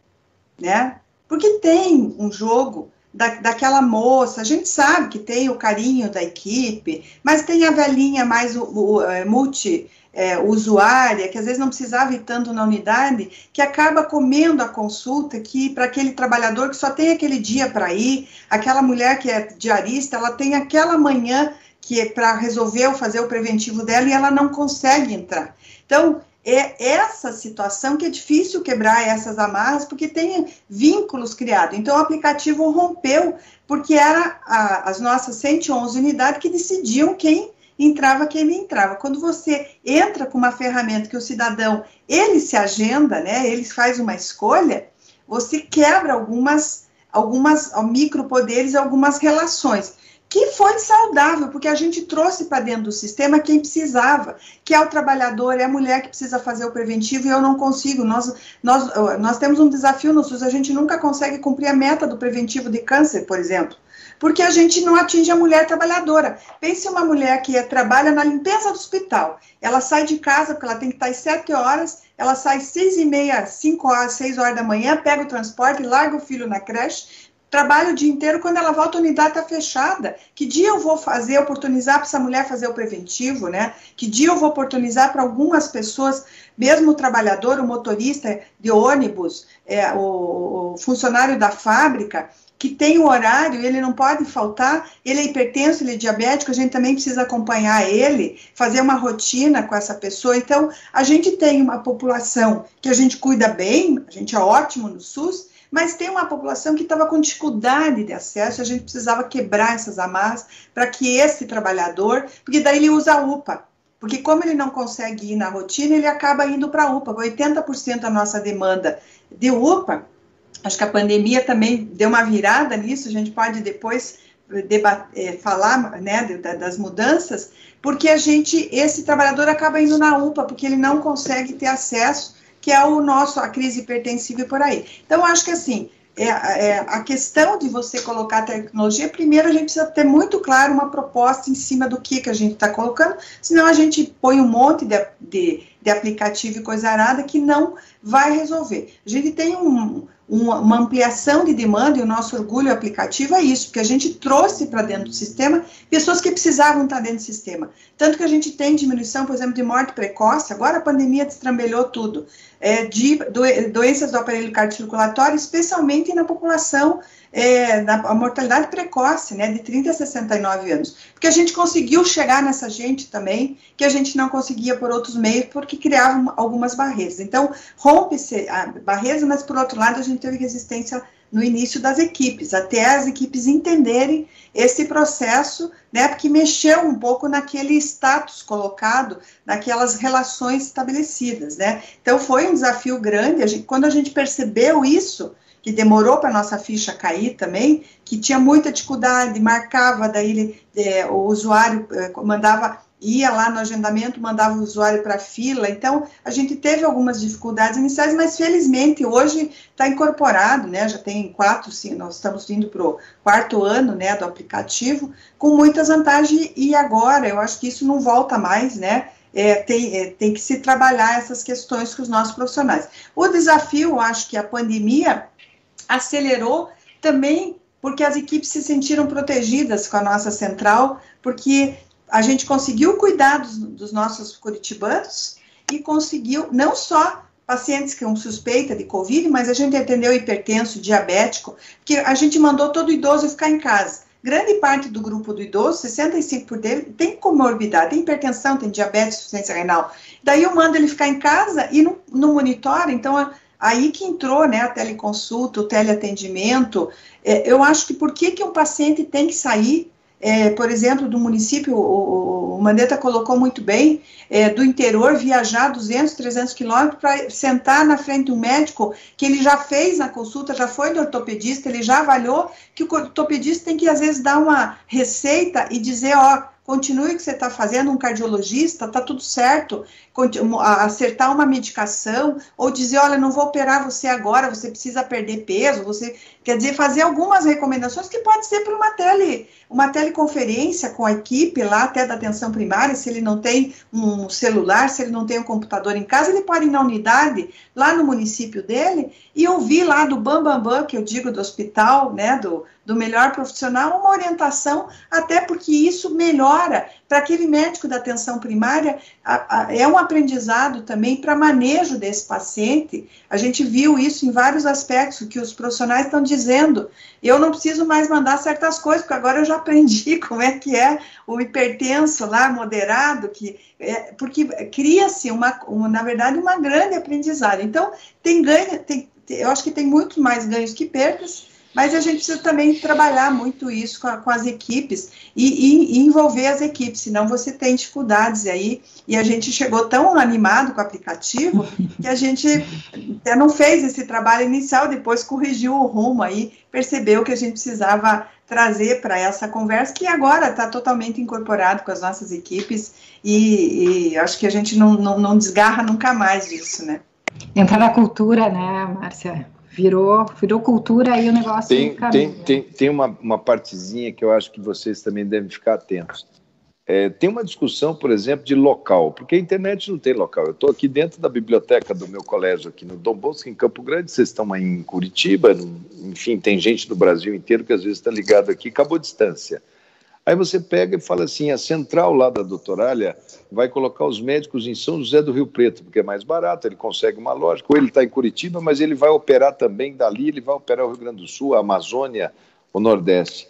né, porque tem um jogo daquela moça, a gente sabe que tem o carinho da equipe, mas tem a velhinha mais usuária, que às vezes não precisava ir tanto na unidade, que acaba comendo a consulta, que para aquele trabalhador que só tem aquele dia para ir, aquela mulher que é diarista, ela tem aquela manhã que é para resolver ou fazer o preventivo dela e ela não consegue entrar. Então, é essa situação que é difícil quebrar essas amarras, porque tem vínculos criados. Então, o aplicativo rompeu, porque era as nossas 111 unidades que decidiam quem entrava. Quando você entra com uma ferramenta que o cidadão, ele se agenda, né, ele faz uma escolha, você quebra algumas micropoderes, algumas relações, que foi saudável, porque a gente trouxe para dentro do sistema quem precisava, que é o trabalhador, é a mulher que precisa fazer o preventivo, e eu não consigo, nós temos um desafio no SUS, a gente nunca consegue cumprir a meta do preventivo de câncer, por exemplo, porque a gente não atinge a mulher trabalhadora. Pense uma mulher que trabalha na limpeza do hospital, ela sai de casa, porque ela tem que estar às 7 horas, ela sai 6h30, 5 horas, 6 horas da manhã, pega o transporte, larga o filho na creche, trabalha o dia inteiro, quando ela volta a unidade está fechada. Que dia eu vou oportunizar para essa mulher fazer o preventivo, né? Que dia eu vou oportunizar para algumas pessoas, mesmo o trabalhador, o motorista de ônibus, o funcionário da fábrica, que tem o horário, ele não pode faltar, ele é hipertenso, ele é diabético, a gente também precisa acompanhar ele, fazer uma rotina com essa pessoa. Então, a gente tem uma população que a gente cuida bem, a gente é ótimo no SUS, mas tem uma população que estava com dificuldade de acesso, a gente precisava quebrar essas amarras para que esse trabalhador, porque daí ele usa a UPA, porque como ele não consegue ir na rotina, ele acaba indo para a UPA, 80% da nossa demanda de UPA, acho que a pandemia também deu uma virada nisso, a gente pode depois falar, né, das mudanças, porque esse trabalhador acaba indo na UPA, porque ele não consegue ter acesso, que é a crise hipertensiva e por aí. Então, acho que assim, a questão de você colocar a tecnologia, primeiro a gente precisa ter muito claro uma proposta em cima do que a gente está colocando, senão a gente põe um monte de aplicativo e coisa arada que não vai resolver. A gente tem uma ampliação de demanda, e o nosso orgulho aplicativo é isso, porque a gente trouxe para dentro do sistema pessoas que precisavam estar dentro do sistema. Tanto que a gente tem diminuição, por exemplo, de morte precoce, agora a pandemia destrambelhou tudo, de doenças do aparelho cardiocirculatório, especialmente na população, a mortalidade precoce, né, de 30 a 69 anos. Porque a gente conseguiu chegar nessa gente também, que a gente não conseguia por outros meios, porque criavam algumas barreiras. Então, rompe-se barreiras, mas por outro lado a gente teve resistência no início das equipes, até as equipes entenderem esse processo, né, porque mexeu um pouco naquele status colocado, naquelas relações estabelecidas, né. Então, foi um desafio grande, quando a gente percebeu isso, que demorou para a nossa ficha cair também, que tinha muita dificuldade, marcava, daí o usuário ia lá no agendamento, mandava o usuário para a fila, então a gente teve algumas dificuldades iniciais, mas felizmente hoje está incorporado, né, já tem 4, 5, nós estamos indo para o 4º ano, né, do aplicativo, com muitas vantagens, e agora eu acho que isso não volta mais, né, tem que se trabalhar essas questões com os nossos profissionais. O desafio, eu acho que a pandemia acelerou também porque as equipes se sentiram protegidas com a nossa central, porque a gente conseguiu cuidar dos nossos curitibanos e conseguiu não só pacientes com suspeita de Covid, mas a gente atendeu hipertenso, diabético, porque a gente mandou todo idoso ficar em casa. Grande parte do grupo do idoso, 65% dele, tem comorbidade, tem hipertensão, tem diabetes, insuficiência renal. Daí eu mando ele ficar em casa e não monitora, então aí que entrou, né, a teleconsulta, o teleatendimento. Eu acho que por que um paciente tem que sair, por exemplo, do município, o Mandetta colocou muito bem, do interior, viajar 200, 300 quilômetros para sentar na frente de um médico que ele já fez na consulta, já foi no ortopedista, ele já avaliou, que o ortopedista tem que, às vezes, dar uma receita e dizer, ó, continue o que você está fazendo, um cardiologista, está tudo certo, acertar uma medicação, ou dizer, olha, não vou operar você agora, você precisa perder peso, quer dizer, fazer algumas recomendações que pode ser para uma teleconferência com a equipe lá, até da atenção primária, se ele não tem um celular, se ele não tem um computador em casa, ele pode ir na unidade, lá no município dele, e ouvir lá do bambambam, que eu digo do hospital, né, do melhor profissional, uma orientação, até porque isso melhora para aquele médico da atenção primária, é um aprendizado também para manejo desse paciente. A gente viu isso em vários aspectos, que os profissionais estão dizendo, eu não preciso mais mandar certas coisas, porque agora eu já aprendi como é que é o hipertenso lá, moderado, porque cria-se, na verdade, uma grande aprendizagem. Então, tem ganho, eu acho que tem muito mais ganhos que perdas, mas a gente precisa também trabalhar muito isso com as equipes e envolver as equipes, senão você tem dificuldades aí, e a gente chegou tão animado com o aplicativo que a gente até não fez esse trabalho inicial, depois corrigiu o rumo aí, percebeu que a gente precisava trazer para essa conversa, que agora está totalmente incorporado com as nossas equipes, e acho que a gente não desgarra nunca mais disso, né? Entra na cultura, né, Márcia? Virou cultura aí o negócio. Tem uma partezinha que eu acho que vocês também devem ficar atentos. Tem uma discussão, por exemplo, de local, porque a internet não tem local. Eu estou aqui dentro da biblioteca do meu colégio, aqui no Dom Bosco, em Campo Grande, vocês estão aí em Curitiba, enfim, tem gente do Brasil inteiro que às vezes está ligado aqui, acabou a distância. Aí você pega e fala assim, a central lá da Doutoralha vai colocar os médicos em São José do Rio Preto, porque é mais barato, ele consegue uma lógica, ou ele está em Curitiba, mas ele vai operar também dali, ele vai operar o Rio Grande do Sul, a Amazônia, o Nordeste.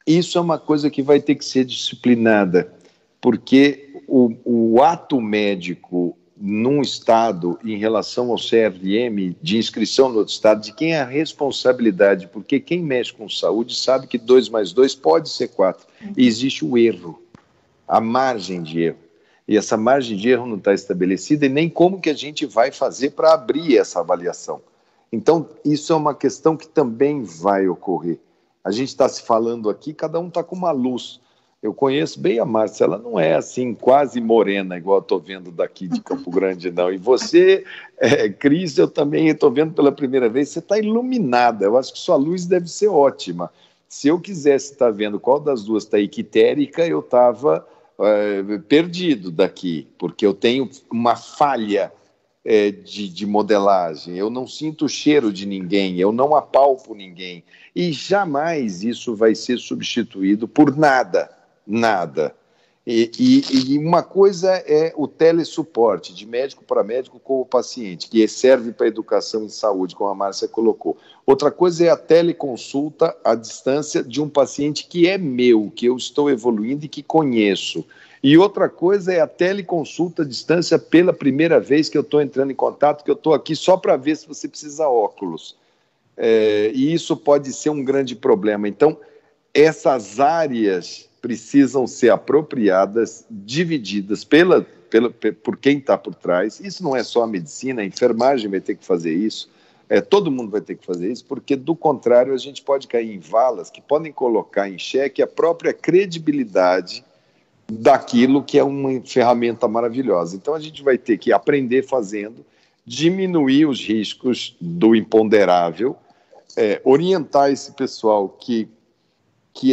Isso é uma coisa que vai ter que ser disciplinada, porque o ato médico num estado em relação ao CRM de inscrição no outro estado, de quem é a responsabilidade, porque quem mexe com saúde sabe que 2 mais 2 pode ser 4, e existe o erro, a margem de erro, e essa margem de erro não está estabelecida, e nem como que a gente vai fazer para abrir essa avaliação. Então, isso é uma questão que também vai ocorrer. A gente está se falando aqui, cada um está com uma luz. Eu conheço bem a Márcia, ela não é assim quase morena, igual eu estou vendo daqui de Campo Grande, não. E você, Cris, eu também estou vendo pela primeira vez, você está iluminada, eu acho que sua luz deve ser ótima. Se eu quisesse estar vendo qual das duas está equitérica, eu estava perdido daqui, porque eu tenho uma falha de modelagem, eu não sinto o cheiro de ninguém, eu não apalpo ninguém, e jamais isso vai ser substituído por nada. Nada. E uma coisa é o telesuporte, de médico para médico com o paciente, que serve para educação em saúde, como a Márcia colocou. Outra coisa é a teleconsulta à distância de um paciente que é meu, que eu estou evoluindo e que conheço. E outra coisa é a teleconsulta à distância pela primeira vez que eu estou entrando em contato, que eu estou aqui só para ver se você precisa óculos. e isso pode ser um grande problema. Então, essas áreas precisam ser apropriadas, divididas por quem está por trás. Isso não é só a medicina, a enfermagem vai ter que fazer isso, todo mundo vai ter que fazer isso, porque, do contrário, a gente pode cair em valas que podem colocar em xeque a própria credibilidade daquilo que é uma ferramenta maravilhosa. Então, a gente vai ter que aprender fazendo, diminuir os riscos do imponderável, orientar esse pessoal que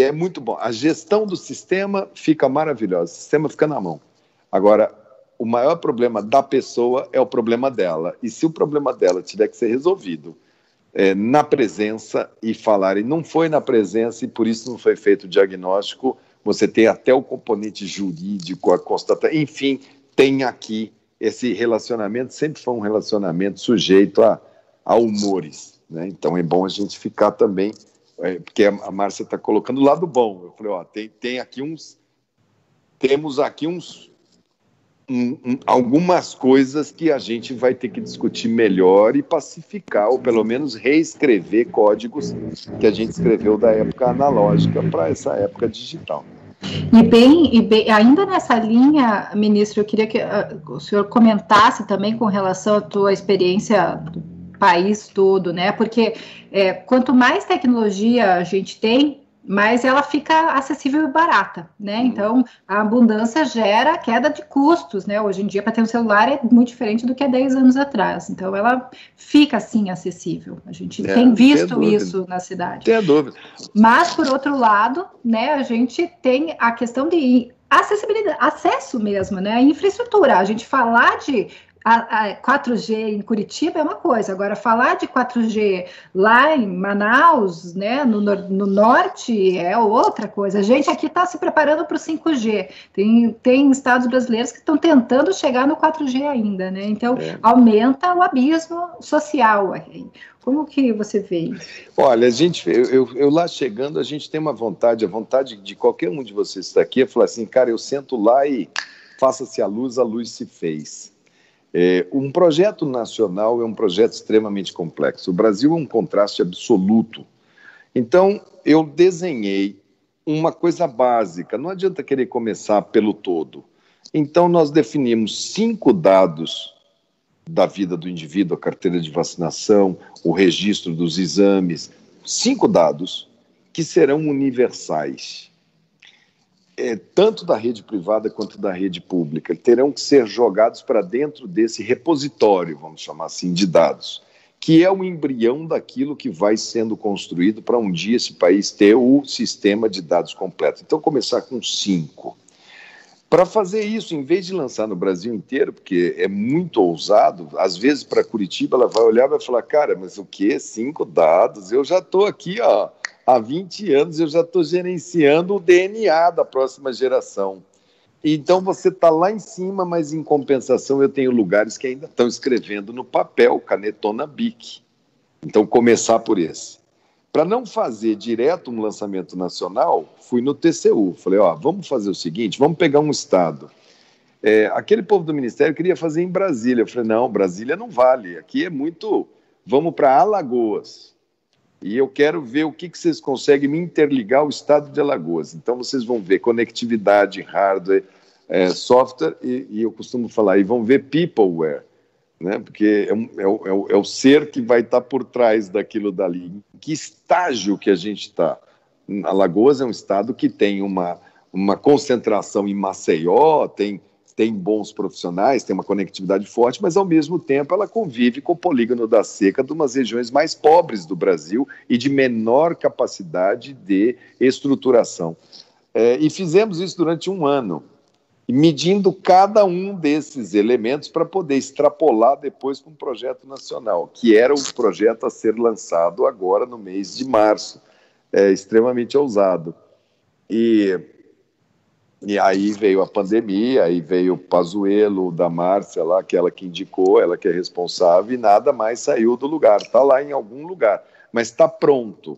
é muito bom. A gestão do sistema fica maravilhosa, o sistema fica na mão. Agora, o maior problema da pessoa é o problema dela. E se o problema dela tiver que ser resolvido na presença e falarem, não foi na presença e por isso não foi feito o diagnóstico, você tem até o componente jurídico, a constatação, enfim, tem aqui esse relacionamento, sempre foi um relacionamento sujeito a humores, né? Então é bom a gente ficar também, porque a Márcia está colocando o lado bom. Eu falei, temos aqui algumas coisas que a gente vai ter que discutir melhor e pacificar, ou pelo menos reescrever códigos que a gente escreveu da época analógica para essa época digital. E bem, ainda nessa linha, ministro, eu queria que o senhor comentasse também com relação à tua experiência do país todo, né? Porque quanto mais tecnologia a gente tem, mais ela fica acessível e barata, né? Então, a abundância gera queda de custos, né? Hoje em dia, para ter um celular é muito diferente do que há 10 anos atrás. Então, ela fica, assim, acessível. A gente tem visto isso na cidade. Tem dúvida. Mas, por outro lado, né, a gente tem a questão de acessibilidade, acesso mesmo, né? A infraestrutura. A gente falar de a 4G em Curitiba é uma coisa, agora falar de 4G lá em Manaus, né, no norte, é outra coisa. A gente aqui está se preparando para o 5G, tem estados brasileiros que estão tentando chegar no 4G ainda, né, então aumenta o abismo social. Como que você vê isso? Olha, eu lá chegando, a gente tem uma vontade, a vontade de qualquer um de vocês que está aqui é falar assim, cara, eu sento lá e faça-se a luz se fez. Um projeto nacional é um projeto extremamente complexo. O Brasil é um contraste absoluto. Então, eu desenhei uma coisa básica. Não adianta querer começar pelo todo. Então, nós definimos 5 dados da vida do indivíduo, a carteira de vacinação, o registro dos exames, 5 dados que serão universais. Tanto da rede privada quanto da rede pública, terão que ser jogados para dentro desse repositório, vamos chamar assim, de dados, que é o embrião daquilo que vai sendo construído para um dia esse país ter o sistema de dados completo. Então, começar com 5. Para fazer isso, em vez de lançar no Brasil inteiro, porque é muito ousado, às vezes para Curitiba ela vai olhar e vai falar, cara, mas o quê? 5 dados? Eu já estou aqui, ó, há 20 anos, eu já estou gerenciando o DNA da próxima geração. Então você está lá em cima, mas em compensação eu tenho lugares que ainda estão escrevendo no papel, canetona Bic. Então começar por esse. Para não fazer direto um lançamento nacional, fui no TCU, falei, vamos fazer o seguinte, vamos pegar um estado. Aquele povo do Ministério queria fazer em Brasília. Eu falei, não, Brasília não vale, aqui é muito... Vamos para Alagoas. E eu quero ver o que vocês conseguem me interligar ao estado de Alagoas. Então, vocês vão ver conectividade, hardware, software, e eu costumo falar, e vão ver peopleware, né? Porque é o ser que vai estar por trás daquilo dali. Em que estágio que a gente está? Alagoas é um estado que tem uma concentração em Maceió, tem bons profissionais, tem uma conectividade forte, mas, ao mesmo tempo, ela convive com o polígono da seca de umas regiões mais pobres do Brasil e de menor capacidade de estruturação. E fizemos isso durante 1 ano, medindo cada um desses elementos para poder extrapolar depois para um projeto nacional, que era o projeto a ser lançado agora no mês de março. Extremamente ousado. E aí veio a pandemia, aí veio o Pazuello da Márcia lá, aquela que indicou, ela que é responsável, e nada mais saiu do lugar. Está lá em algum lugar, mas está pronto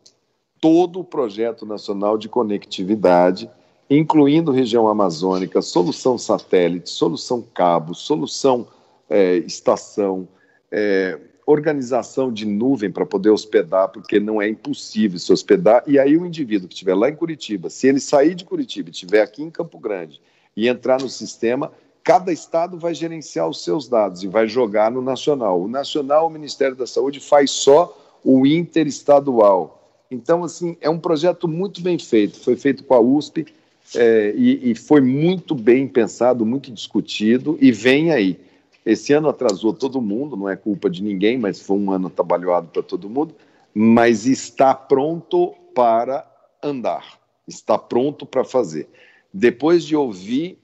todo o projeto nacional de conectividade, incluindo região amazônica, solução satélite, solução cabo, solução estação, organização de nuvem para poder hospedar, porque não é impossível se hospedar. E aí o indivíduo que estiver lá em Curitiba, se ele sair de Curitiba e estiver aqui em Campo Grande e entrar no sistema, cada estado vai gerenciar os seus dados e vai jogar no nacional. O nacional, o Ministério da Saúde faz só o interestadual. Então, assim, é um projeto muito bem feito. Foi feito com a USP e foi muito bem pensado, muito discutido, e vem aí. Esse ano atrasou todo mundo, não é culpa de ninguém, mas foi um ano atabalhoado para todo mundo, mas está pronto para andar, está pronto para fazer. Depois de ouvir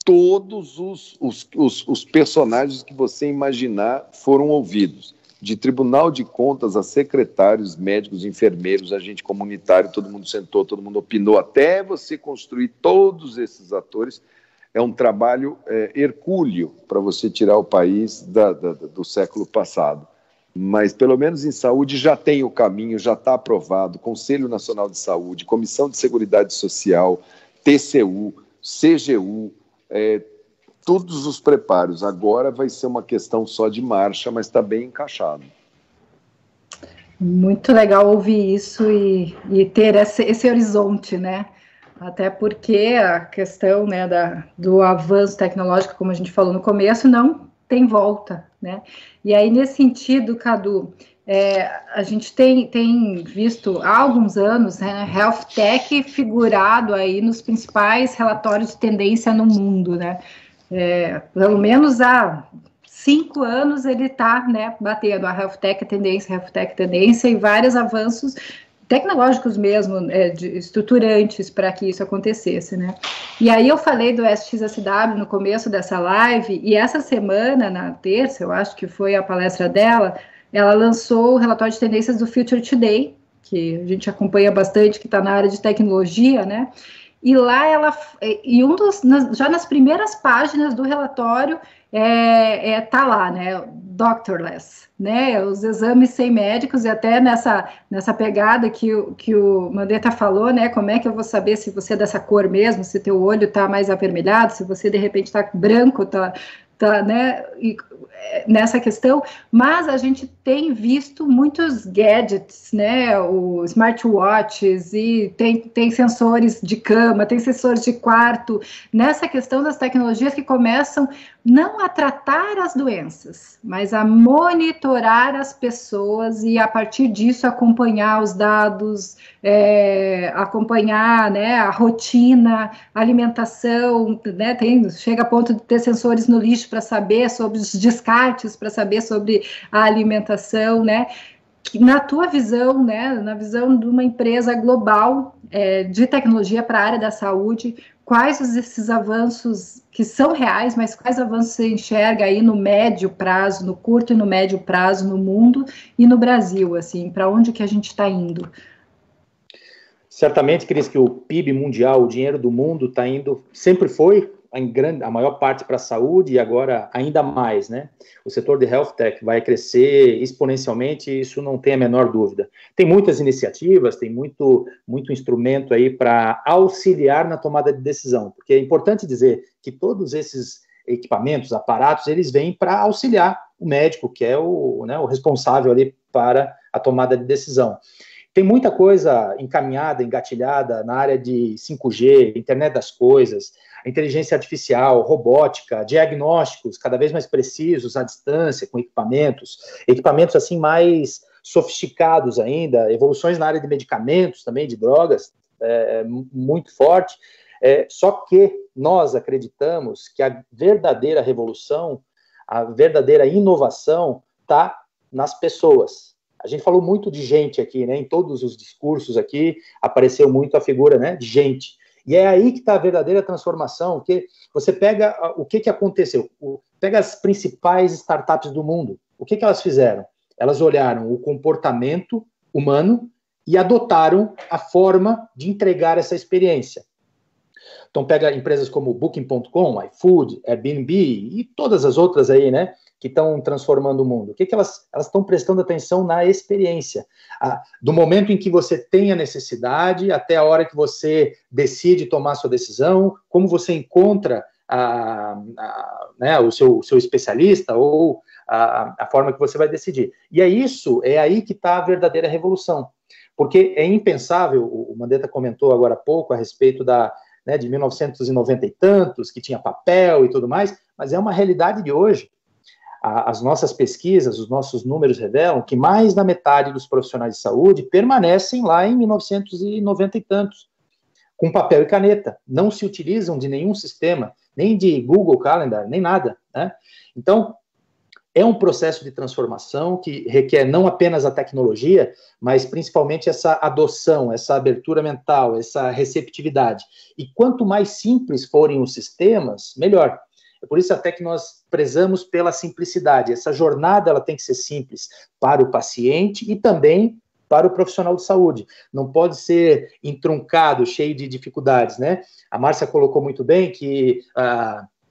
todos os personagens que você imaginar foram ouvidos, de Tribunal de Contas a secretários, médicos, enfermeiros, agente comunitário, todo mundo sentou, todo mundo opinou, até você construir todos esses atores. É um trabalho hercúleo para você tirar o país do século passado. Mas, pelo menos em saúde, já tem o caminho, já está aprovado. Conselho Nacional de Saúde, Comissão de Seguridade Social, TCU, CGU, todos os preparos. Agora vai ser uma questão só de marcha, mas está bem encaixado. Muito legal ouvir isso e ter esse horizonte, né? Até porque a questão, né, do avanço tecnológico, como a gente falou no começo, não tem volta, né? E aí, nesse sentido, Cadu, a gente tem visto há alguns anos, né, Health Tech figurado aí nos principais relatórios de tendência no mundo, né? Pelo menos há 5 anos ele está, né, batendo a Health Tech tendência e vários avanços tecnológicos mesmo, estruturantes para que isso acontecesse, né? E aí eu falei do SXSW no começo dessa live, e essa semana, na terça, eu acho que foi a palestra dela, ela lançou o relatório de tendências do Future Today, que a gente acompanha bastante, que está na área de tecnologia, né? E lá já nas primeiras páginas do relatório, tá lá, né, doctorless, né, os exames sem médicos, e até nessa pegada que o Mandetta falou, né, como é que eu vou saber se você é dessa cor mesmo, se teu olho tá mais avermelhado, se você de repente tá branco, tá, né, nessa questão, mas a gente tem visto muitos gadgets, né, os smartwatches, e tem sensores de cama, tem sensores de quarto, nessa questão das tecnologias que começam não a tratar as doenças, mas a monitorar as pessoas e, a partir disso, acompanhar os dados, acompanhar, né, a rotina, a alimentação, né, chega a ponto de ter sensores no lixo para saber sobre os descartes, para saber sobre a alimentação, né? Na tua visão, né, na visão de uma empresa global de tecnologia para a área da saúde, quais esses avanços que são reais, mas quais avanços você enxerga aí no médio prazo, no curto e no médio prazo no mundo e no Brasil, assim, para onde que a gente está indo? Certamente, Cris, que o PIB mundial, o dinheiro do mundo está indo, sempre foi a maior parte para a saúde, e agora ainda mais, né? O setor de Health Tech vai crescer exponencialmente, isso não tem a menor dúvida. Tem muitas iniciativas, tem muito instrumento aí para auxiliar na tomada de decisão, porque é importante dizer que todos esses equipamentos, aparatos, eles vêm para auxiliar o médico, que é o responsável ali para a tomada de decisão. Tem muita coisa encaminhada, engatilhada na área de 5G, internet das coisas, inteligência artificial, robótica, diagnósticos cada vez mais precisos à distância, com equipamentos assim mais sofisticados ainda, evoluções na área de medicamentos também, de drogas, muito forte. Só que nós acreditamos que a verdadeira revolução, a verdadeira inovação está nas pessoas. A gente falou muito de gente aqui, né? Em todos os discursos aqui apareceu muito a figura, né, de gente. E é aí que está a verdadeira transformação, que você pega o que aconteceu, pega as principais startups do mundo, o que elas fizeram? Elas olharam o comportamento humano e adotaram a forma de entregar essa experiência. Então pega empresas como Booking.com, iFood, Airbnb e todas as outras aí, né, que estão transformando o mundo. O que elas estão prestando atenção na experiência, do momento em que você tem a necessidade até a hora que você decide tomar sua decisão, como você encontra né, o seu especialista ou a forma que você vai decidir. E é aí que está a verdadeira revolução. Porque é impensável, o Mandetta comentou agora há pouco a respeito de 1990 e tantos, que tinha papel e tudo mais, mas é uma realidade de hoje. As nossas pesquisas, os nossos números revelam que mais da metade dos profissionais de saúde permanecem lá em 1990 e tantos, com papel e caneta. Não se utilizam de nenhum sistema, nem de Google Calendar, nem nada, né? Então, é um processo de transformação que requer não apenas a tecnologia, mas principalmente essa adoção, essa abertura mental, essa receptividade. E quanto mais simples forem os sistemas, melhor. É por isso até que nós prezamos pela simplicidade. Essa jornada ela tem que ser simples para o paciente e também para o profissional de saúde. Não pode ser entroncado, cheio de dificuldades, né? A Márcia colocou muito bem que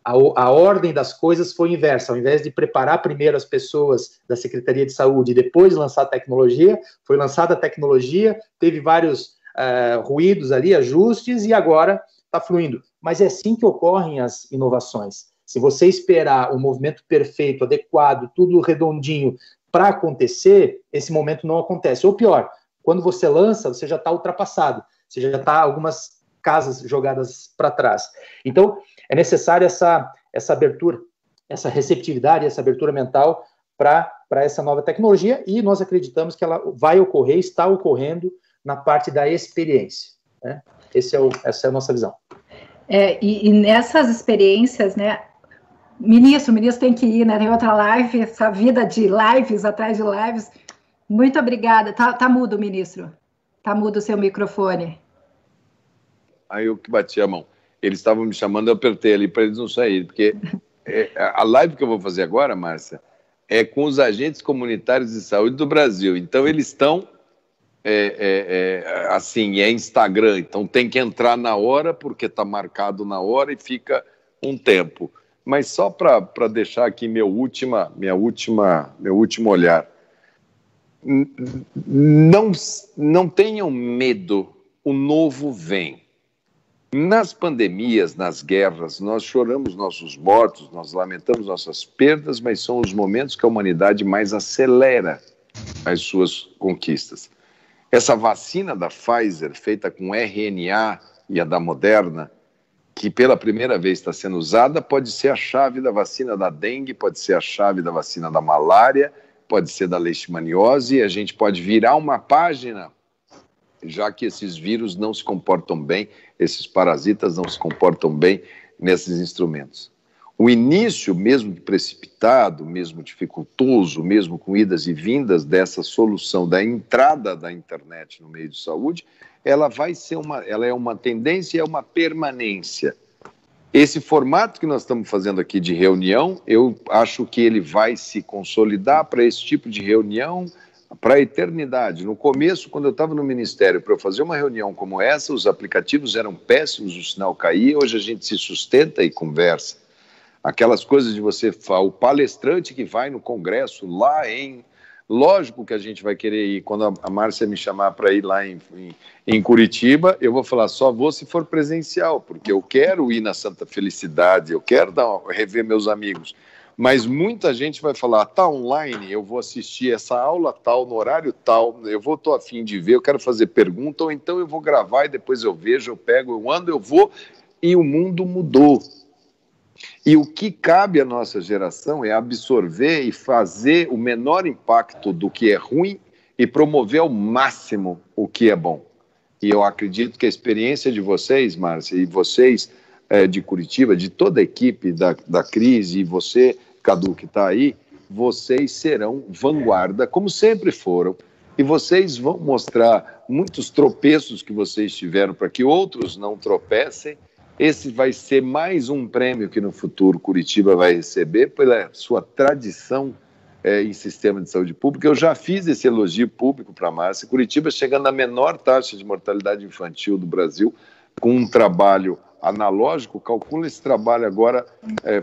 a ordem das coisas foi inversa. Ao invés de preparar primeiro as pessoas da Secretaria de Saúde e depois lançar a tecnologia, foi lançada a tecnologia, teve vários ruídos ali, ajustes, e agora está fluindo. Mas é assim que ocorrem as inovações. Se você esperar o movimento perfeito, adequado, tudo redondinho para acontecer, esse momento não acontece. Ou pior, quando você lança, você já está ultrapassado, você já está algumas casas jogadas para trás. Então, é necessária essa abertura, essa receptividade, essa abertura mental para essa nova tecnologia, e nós acreditamos que ela vai ocorrer, está ocorrendo na parte da experiência, né? Essa é a nossa visão. E nessas experiências, né, ministro tem que ir, né, tem outra live, essa vida de lives, atrás de lives. Muito obrigada. Tá mudo, ministro. Tá mudo o seu microfone. Aí eu que bati a mão. Eles estavam me chamando, eu apertei ali para eles não saírem, porque a live que eu vou fazer agora, Márcia, é com os agentes comunitários de saúde do Brasil. Então, eles estão, assim, é Instagram, então tem que entrar na hora, porque está marcado na hora e fica um tempo. Mas só para deixar aqui meu último olhar. Não tenham medo, o novo vem. Nas pandemias, nas guerras, nós choramos nossos mortos, nós lamentamos nossas perdas, mas são os momentos que a humanidade mais acelera as suas conquistas. Essa vacina da Pfizer, feita com RNA, e a da Moderna, que pela primeira vez está sendo usada, pode ser a chave da vacina da dengue, pode ser a chave da vacina da malária, pode ser da leishmaniose, e a gente pode virar uma página, já que esses vírus não se comportam bem, esses parasitas não se comportam bem nesses instrumentos. O início, mesmo precipitado, mesmo dificultoso, mesmo com idas e vindas dessa solução da entrada da internet no meio de saúde, ela é uma tendência e é uma permanência. Esse formato que nós estamos fazendo aqui de reunião, eu acho que ele vai se consolidar para esse tipo de reunião para a eternidade. No começo, quando eu estava no Ministério, para eu fazer uma reunião como essa, os aplicativos eram péssimos, o sinal caía, hoje a gente se sustenta e conversa. Aquelas coisas de você falar, o palestrante que vai no congresso lá em... Lógico que a gente vai querer ir, quando a Márcia me chamar para ir lá em Curitiba, eu vou falar, só vou se for presencial, porque eu quero ir na Santa Felicidade, eu quero rever meus amigos. Mas muita gente vai falar, tá online, eu vou assistir essa aula tal, no horário tal, estou a fim de ver, eu quero fazer pergunta, ou então eu vou gravar e depois eu vejo, eu pego, eu ando, eu vou, e o mundo mudou. E o que cabe à nossa geração é absorver e fazer o menor impacto do que é ruim e promover ao máximo o que é bom. E eu acredito que a experiência de vocês, Márcia, e vocês de Curitiba, de toda a equipe da Cris, e você, Cadu, que está aí, vocês serão vanguarda, como sempre foram, e vocês vão mostrar muitos tropeços que vocês tiveram para que outros não tropecem. Esse vai ser mais um prêmio que no futuro Curitiba vai receber pela sua tradição em sistema de saúde pública. Eu já fiz esse elogio público para a Márcia. Curitiba chegando à menor taxa de mortalidade infantil do Brasil, com um trabalho analógico, calcula esse trabalho agora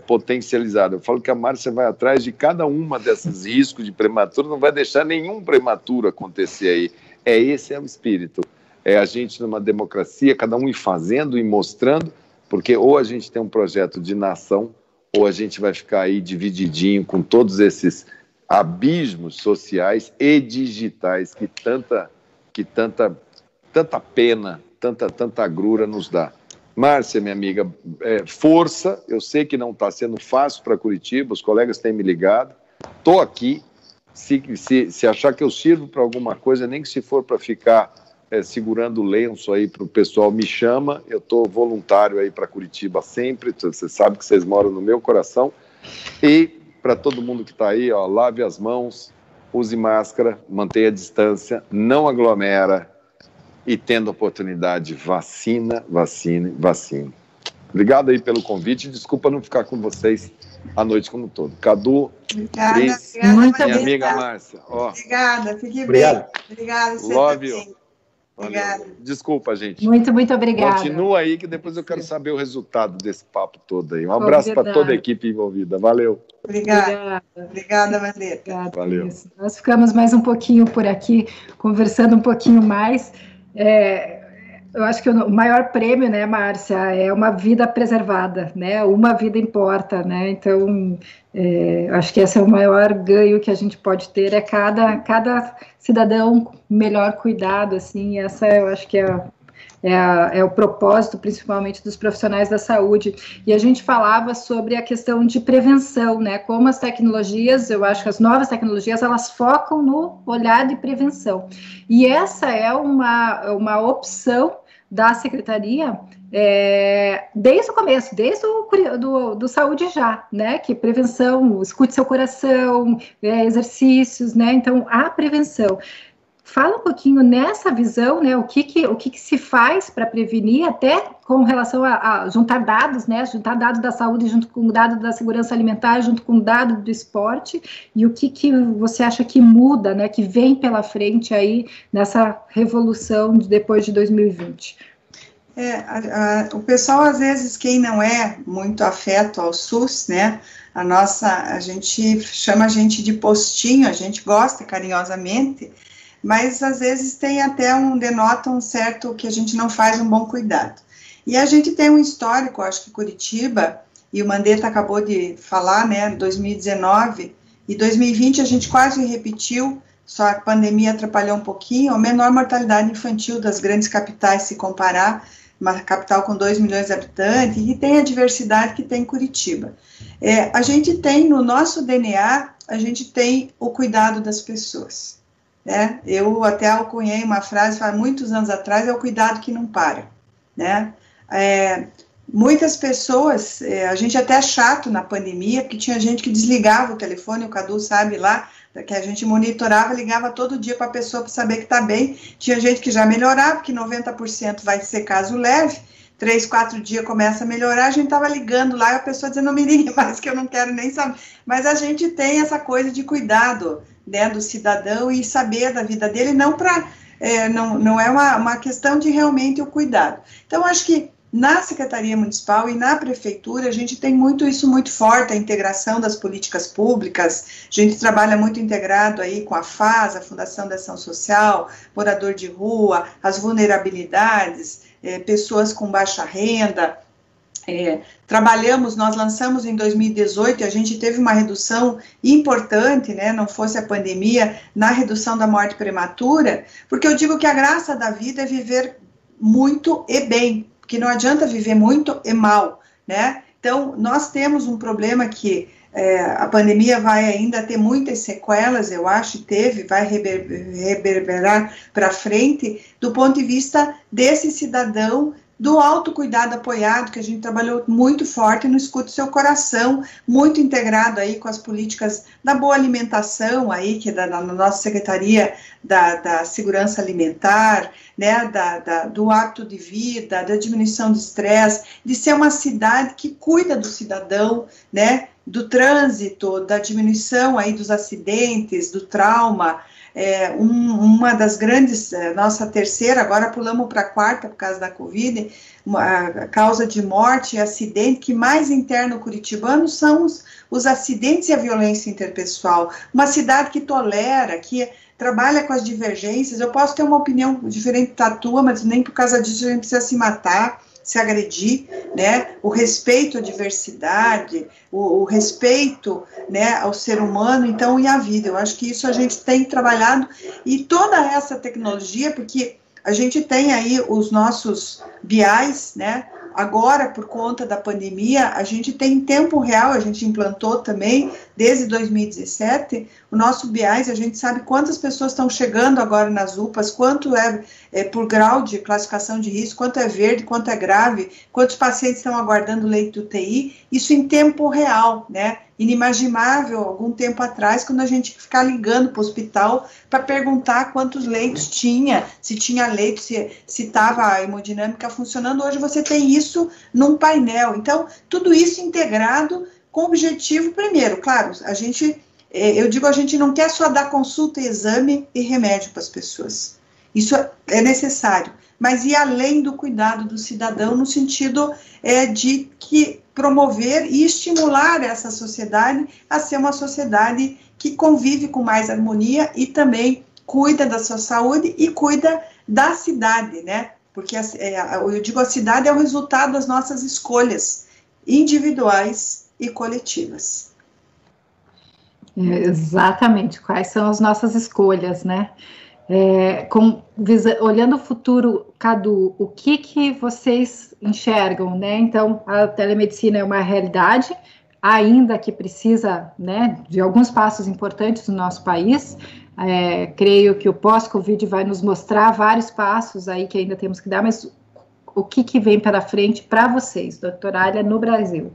potencializado. Eu falo que a Márcia vai atrás de cada uma desses riscos de prematuro, não vai deixar nenhum prematuro acontecer aí. Esse é o espírito. É a gente numa democracia, cada um ir fazendo e mostrando, porque ou a gente tem um projeto de nação, ou a gente vai ficar aí divididinho com todos esses abismos sociais e digitais que tanta pena, tanta agrura nos dá. Márcia, minha amiga, força, eu sei que não está sendo fácil para Curitiba, os colegas têm me ligado, estou aqui, se achar que eu sirvo para alguma coisa, nem que se for para ficar segurando o lenço aí para o pessoal, me chama, eu estou voluntário aí para Curitiba sempre, você sabe que vocês moram no meu coração, e para todo mundo que está aí, ó, lave as mãos, use máscara, mantenha a distância, não aglomera, e tendo oportunidade, vacina. Obrigado aí pelo convite, desculpa não ficar com vocês a noite como um todo. Cadu, Cris, minha amiga Márcia. Obrigada, fique bem. Obrigada, você Love também. You. Obrigada. Desculpa, gente. Muito obrigada. Continua aí que depois eu quero saber o resultado desse papo todo aí. Um abraço para toda a equipe envolvida. Valeu. Obrigada, Mandetta. Valeu. Nós ficamos mais um pouquinho por aqui, conversando um pouquinho mais. Eu acho que o maior prêmio, né, Márcia, é uma vida preservada, né? Uma vida importa, né? Então, acho que esse é o maior ganho que a gente pode ter, é cada cidadão melhor cuidado, assim, essa eu acho que é o propósito, principalmente dos profissionais da saúde. E a gente falava sobre a questão de prevenção, né? Como as tecnologias, eu acho que as novas tecnologias, elas focam no olhar de prevenção. E essa é uma opção da Secretaria desde o começo, desde do Saúde Já, né? Que prevenção, escute seu coração, exercícios, né? Então, a prevenção. Fala um pouquinho nessa visão, né, o que se faz para prevenir, até com relação a juntar dados, né, juntar dados da saúde junto com dados da segurança alimentar, junto com dados do esporte, e o que você acha que muda, né, que vem pela frente aí nessa revolução depois de 2020? O pessoal, às vezes, quem não é muito afeto ao SUS, né, a gente chama a gente de postinho, a gente gosta carinhosamente, mas às vezes denota um certo que a gente não faz um bom cuidado. E a gente tem um histórico, acho que Curitiba, e o Mandetta acabou de falar, né, 2019 e 2020 a gente quase repetiu, só a pandemia atrapalhou um pouquinho, a menor mortalidade infantil das grandes capitais, se comparar, uma capital com 2 milhões de habitantes, e tem a diversidade que tem Curitiba. A gente tem, no nosso DNA, a gente tem o cuidado das pessoas. Eu até alcunhei uma frase, há muitos anos atrás, é o cuidado que não para, né? Muitas pessoas, a gente até é chato na pandemia, porque tinha gente que desligava o telefone, o Cadu sabe lá, que a gente monitorava, ligava todo dia para a pessoa para saber que está bem, tinha gente que já melhorava, porque 90% vai ser caso leve, 3, 4 dias começa a melhorar, a gente estava ligando lá e a pessoa dizendo, não me ligue mais, que eu não quero nem saber, mas a gente tem essa coisa de cuidado, né, do cidadão e saber da vida dele, não é uma questão de realmente o cuidado. Então, acho que na Secretaria Municipal e na Prefeitura, a gente tem isso muito forte, a integração das políticas públicas, a gente trabalha muito integrado aí com a FAS, a Fundação de Ação Social, morador de rua, as vulnerabilidades, pessoas com baixa renda. Nós lançamos em 2018, a gente teve uma redução importante, né, não fosse a pandemia, na redução da morte prematura, porque eu digo que a graça da vida é viver muito e bem, porque não adianta viver muito e mal, né? Então, nós temos um problema que a pandemia vai ainda ter muitas sequelas, eu acho, vai reverberar para frente, do ponto de vista desse cidadão, do autocuidado apoiado, que a gente trabalhou muito forte no Escute Seu Coração, muito integrado aí com as políticas da boa alimentação aí, que é da nossa Secretaria da Segurança Alimentar, né, do hábito de vida, da diminuição do estresse, de ser uma cidade que cuida do cidadão, né, do trânsito, da diminuição aí dos acidentes, do trauma. Uma das grandes, nossa terceira, agora pulamos para a quarta por causa da Covid, a causa de morte e acidente que mais interna o curitibano são os acidentes e a violência interpessoal. Uma cidade que tolera, que trabalha com as divergências. Eu posso ter uma opinião diferente da tua, mas nem por causa disso a gente precisa se matar, se agredir, né? O respeito à diversidade, o respeito, né, ao ser humano, então, e à vida. Eu acho que isso a gente tem trabalhado, e toda essa tecnologia, porque a gente tem aí os nossos BIs, né? Agora, por conta da pandemia, a gente tem em tempo real, a gente implantou também, desde 2017, o nosso BIs, a gente sabe quantas pessoas estão chegando agora nas UPAs, quanto é por grau de classificação de risco, quanto é verde, quanto é grave, quantos pacientes estão aguardando leito UTI, isso em tempo real, né? Inimaginável algum tempo atrás, quando a gente ficar ligando para o hospital para perguntar quantos leitos tinha, se tinha leito, se estava a hemodinâmica funcionando. Hoje você tem isso num painel. Então, tudo isso integrado com o objetivo, primeiro, claro, a gente não quer só dar consulta, exame e remédio para as pessoas. Isso é necessário, mas ir além do cuidado do cidadão no sentido de que promover e estimular essa sociedade a ser uma sociedade que convive com mais harmonia e também cuida da sua saúde e cuida da cidade, né? Porque eu digo, a cidade é o resultado das nossas escolhas individuais e coletivas. Exatamente, quais são as nossas escolhas, né? Olhando o futuro, Cadu, o que vocês enxergam, né? Então, a telemedicina é uma realidade, ainda que precisa, né, de alguns passos importantes no nosso país. Creio que o pós-Covid vai nos mostrar vários passos aí que ainda temos que dar, mas o que vem pela frente para vocês, doutora Alia, no Brasil?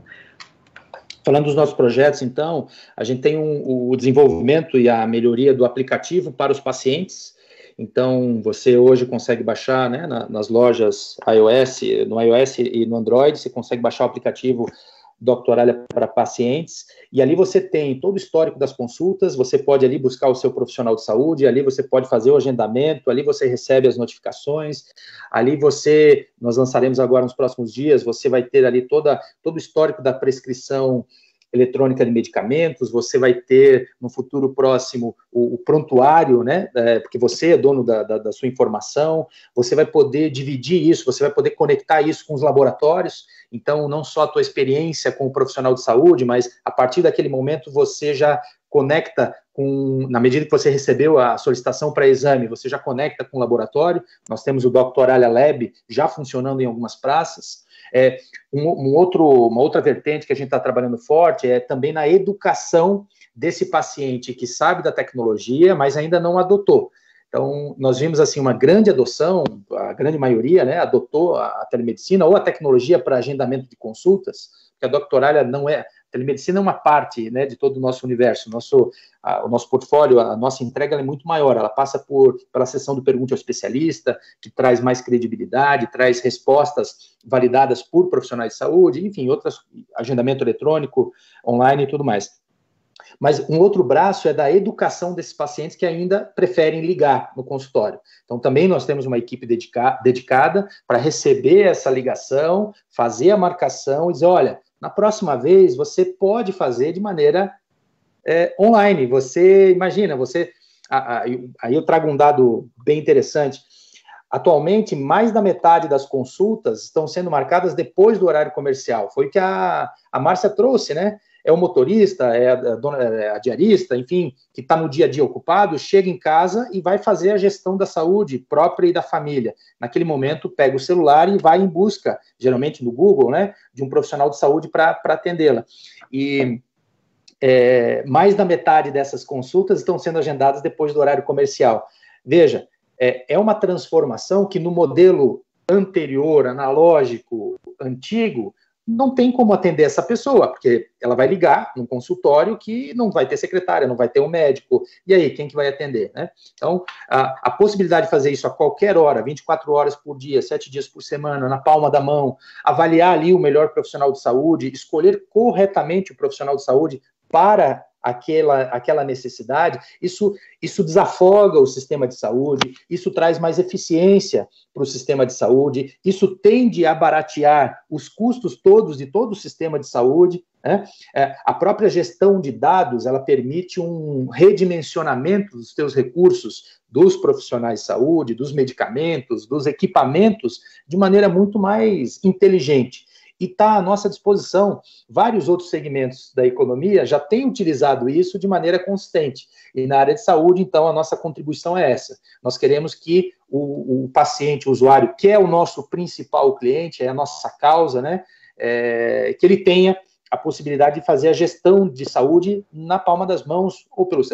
Falando dos nossos projetos, então, a gente tem o desenvolvimento e a melhoria do aplicativo para os pacientes. Então, você hoje consegue baixar, né, nas lojas iOS, no iOS e no Android, você consegue baixar o aplicativo Dr. Alia para pacientes, e ali você tem todo o histórico das consultas, você pode ali buscar o seu profissional de saúde, ali você pode fazer o agendamento, ali você recebe as notificações, ali nós lançaremos agora nos próximos dias, você vai ter ali todo o histórico da prescrição eletrônica de medicamentos, você vai ter no futuro próximo o prontuário, né, porque você é dono da sua informação, você vai poder dividir isso, você vai poder conectar isso com os laboratórios, então não só a tua experiência com o profissional de saúde, mas a partir daquele momento você já conecta na medida que você recebeu a solicitação para exame, você já conecta com o laboratório. Nós temos o Dr. Alia Lab já funcionando em algumas praças. Uma outra vertente que a gente está trabalhando forte é também na educação desse paciente que sabe da tecnologia, mas ainda não adotou. Então, nós vimos, assim, uma grande adoção, a grande maioria, né, adotou a telemedicina ou a tecnologia para agendamento de consultas, porque a Dr. Alia a telemedicina é uma parte, né, de todo o nosso universo, o nosso portfólio, a nossa entrega é muito maior, ela passa pela sessão do Pergunte ao Especialista, que traz mais credibilidade, traz respostas validadas por profissionais de saúde, enfim, agendamento eletrônico, online e tudo mais. Mas um outro braço é da educação desses pacientes que ainda preferem ligar no consultório. Então, também nós temos uma equipe dedicada para receber essa ligação, fazer a marcação e dizer, olha, na próxima vez você pode fazer de maneira online. Você, imagina, aí eu trago um dado bem interessante. Atualmente, mais da metade das consultas estão sendo marcadas depois do horário comercial. Foi o que a Márcia trouxe, né? É o motorista, a diarista, enfim, que está no dia a dia ocupado, chega em casa e vai fazer a gestão da saúde própria e da família. Naquele momento, pega o celular e vai em busca, geralmente no Google, né, de um profissional de saúde para atendê-la. E mais da metade dessas consultas estão sendo agendadas depois do horário comercial. Veja, é uma transformação que no modelo anterior, analógico, antigo, não tem como atender essa pessoa, porque ela vai ligar num consultório que não vai ter secretária, não vai ter um médico, e aí, quem que vai atender, né? Então, a possibilidade de fazer isso a qualquer hora, 24 horas por dia, 7 dias por semana, na palma da mão, avaliar ali o melhor profissional de saúde, escolher corretamente o profissional de saúde para aquela necessidade, isso desafoga o sistema de saúde, isso traz mais eficiência para o sistema de saúde, isso tende a baratear os custos todos de todo o sistema de saúde, né? A própria gestão de dados, ela permite um redimensionamento dos seus recursos, dos profissionais de saúde, dos medicamentos, dos equipamentos, de maneira muito mais inteligente. E está à nossa disposição. Vários outros segmentos da economia já têm utilizado isso de maneira consistente. E na área de saúde, então, a nossa contribuição é essa. Nós queremos que o paciente, o usuário, que é o nosso principal cliente, é a nossa causa, né, que ele tenha a possibilidade de fazer a gestão de saúde na palma das mãos, ou pelo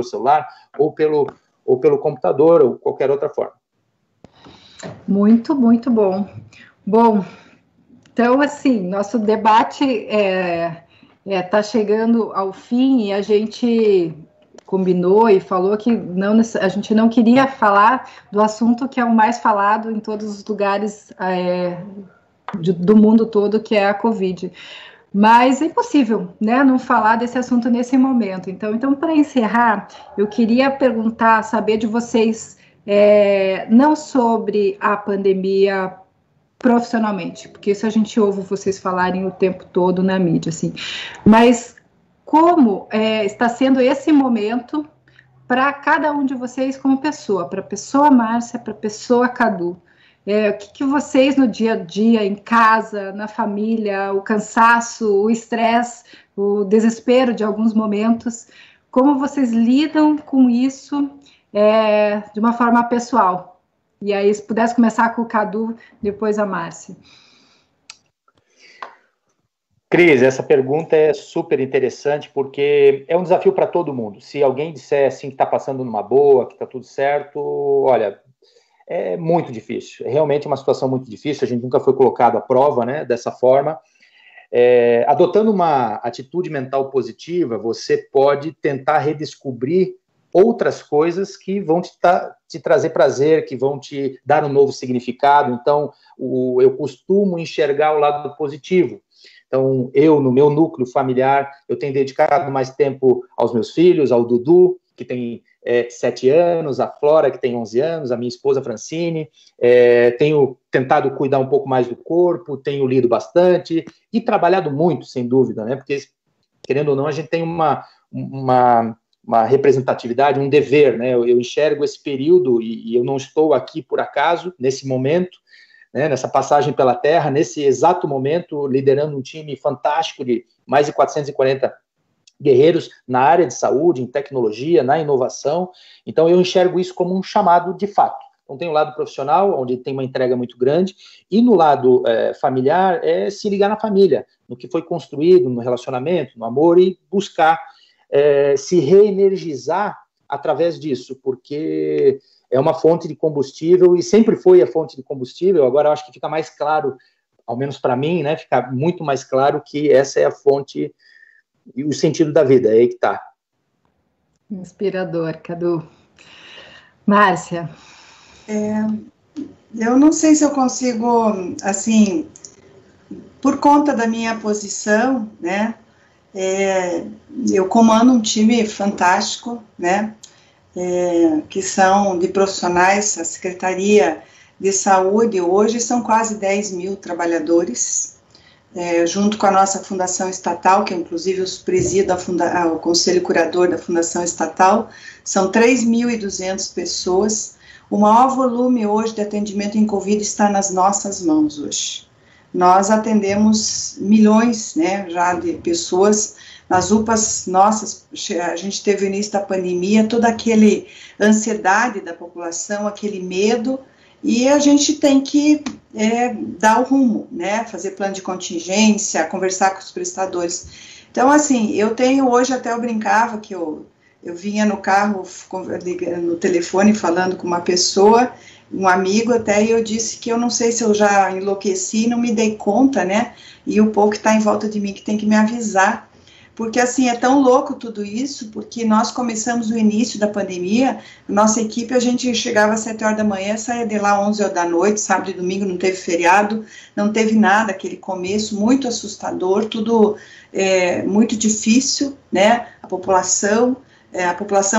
celular, ou pelo computador, ou qualquer outra forma. Muito, muito bom. Bom, então, assim, nosso debate está chegando ao fim e a gente combinou e falou que a gente não queria falar do assunto que é o mais falado em todos os lugares do mundo todo, que é a Covid. Mas é impossível, né, não falar desse assunto nesse momento. Então para encerrar, eu queria saber de vocês, não sobre a pandemia profissionalmente, porque isso a gente ouve vocês falarem o tempo todo na mídia, assim, mas como está sendo esse momento para cada um de vocês como pessoa, para a pessoa Márcia, para a pessoa Cadu. O que vocês no dia a dia, em casa, na família, o cansaço, o estresse, o desespero de alguns momentos, como vocês lidam com isso de uma forma pessoal? E aí, se pudesse começar com o Cadu, depois a Márcia. Cris, essa pergunta é super interessante, porque é um desafio para todo mundo. Se alguém disser assim que está passando numa boa, que está tudo certo, olha, é muito difícil. É realmente uma situação muito difícil, a gente nunca foi colocado à prova, né, dessa forma. Adotando uma atitude mental positiva, você pode tentar redescobrir outras coisas que vão te trazer prazer, que vão te dar um novo significado. Então, eu costumo enxergar o lado positivo. Então, no meu núcleo familiar, eu tenho dedicado mais tempo aos meus filhos, ao Dudu, que tem 7 anos, a Flora, que tem 11 anos, a minha esposa Francine. Tenho tentado cuidar um pouco mais do corpo, tenho lido bastante e trabalhado muito, sem dúvida, né? Porque, querendo ou não, a gente tem uma representatividade, um dever, né? Eu enxergo esse período e eu não estou aqui por acaso, nesse momento, né, nessa passagem pela Terra, nesse exato momento, liderando um time fantástico de mais de 440 guerreiros na área de saúde, em tecnologia, na inovação. Então, eu enxergo isso como um chamado de fato. Então, tem o lado profissional, onde tem uma entrega muito grande, e no lado familiar, se ligar na família, no que foi construído, no relacionamento, no amor, e buscar se reenergizar através disso, porque é uma fonte de combustível e sempre foi a fonte de combustível. Agora eu acho que fica mais claro, ao menos para mim, né, fica muito mais claro que essa é a fonte e o sentido da vida, é aí que está. Inspirador, Cadu. Márcia? Eu não sei se eu consigo, assim, por conta da minha posição, né, eu comando um time fantástico, né, que são de profissionais. A Secretaria de Saúde hoje são quase 10 mil trabalhadores, junto com a nossa fundação estatal, que inclusive eu presido o Conselho Curador da Fundação Estatal, são 3.200 pessoas. O maior volume hoje de atendimento em Covid está nas nossas mãos hoje. Nós atendemos milhões, né, já de pessoas. Nas UPAs nossas, a gente teve o início da pandemia, toda aquela ansiedade da população, aquele medo, e a gente tem que dar o rumo, né, fazer plano de contingência, conversar com os prestadores. Então, assim, hoje até eu brincava que eu vinha no carro, no telefone, falando com uma pessoa, um amigo até, e eu disse que eu não sei se eu já enlouqueci, não me dei conta, né, e o povo que está em volta de mim que tem que me avisar, porque assim, é tão louco tudo isso, porque nós começamos no início da pandemia, nossa equipe, a gente chegava às 7 horas da manhã, saía de lá 11 horas da noite, sábado e domingo não teve feriado, não teve nada, aquele começo muito assustador, tudo muito difícil, né, a população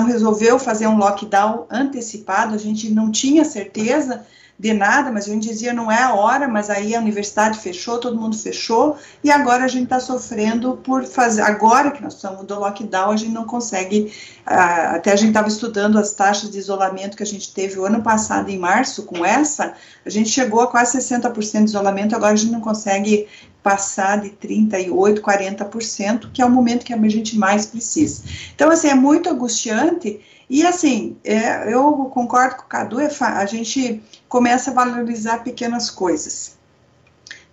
resolveu fazer um lockdown antecipado, a gente não tinha certeza de nada, mas a gente dizia não é a hora, mas aí a universidade fechou, todo mundo fechou, e agora a gente está sofrendo por fazer, agora que nós estamos do lockdown, a gente não consegue, até a gente estava estudando as taxas de isolamento que a gente teve o ano passado, em março, com essa, a gente chegou a quase 60% de isolamento, agora a gente não consegue passar de 38%, 40%, que é o momento que a gente mais precisa. Então, assim, é muito angustiante, e assim, eu concordo com o Cadu, a gente começa a valorizar pequenas coisas,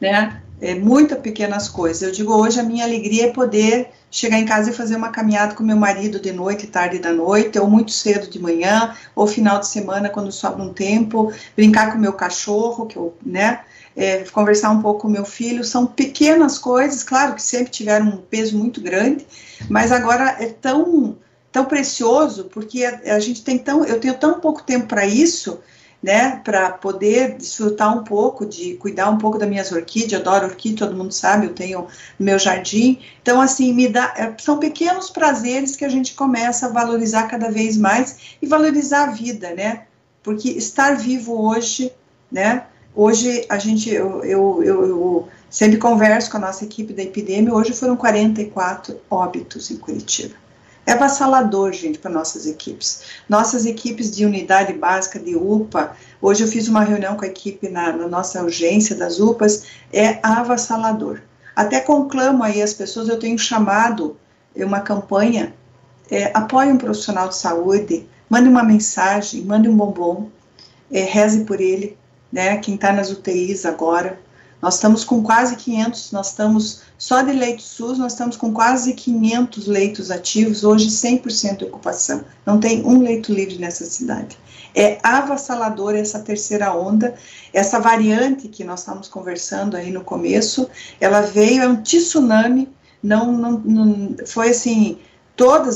né? Muitas pequenas coisas. Eu digo, hoje a minha alegria é poder chegar em casa e fazer uma caminhada com meu marido de noite, tarde da noite, ou muito cedo de manhã, ou final de semana, quando sobra um tempo, brincar com o meu cachorro, que eu, né? Conversar um pouco com o meu filho, são pequenas coisas, claro que sempre tiveram um peso muito grande, mas agora é tão precioso, porque eu tenho tão pouco tempo para isso, né, para poder desfrutar um pouco, de cuidar um pouco das minhas orquídeas, eu adoro orquídea, todo mundo sabe, eu tenho no meu jardim, então assim, são pequenos prazeres que a gente começa a valorizar cada vez mais, e valorizar a vida, né, porque estar vivo hoje, né, hoje eu sempre converso com a nossa equipe da epidemia, hoje foram 44 óbitos em Curitiba. É avassalador, gente, para nossas equipes de unidade básica de UPA, hoje eu fiz uma reunião com a equipe na nossa urgência das UPAs, é avassalador. Até conclamo aí as pessoas, eu tenho chamado uma campanha, apoie um profissional de saúde, mande uma mensagem, mande um bombom, reze por ele, né, quem está nas UTIs agora. Nós estamos com quase 500, só de leitos SUS, nós estamos com quase 500 leitos ativos, hoje 100% de ocupação, não tem um leito livre nessa cidade. É avassalador essa terceira onda, essa variante que nós estamos conversando aí no começo, ela veio, é um tsunami, não foi assim,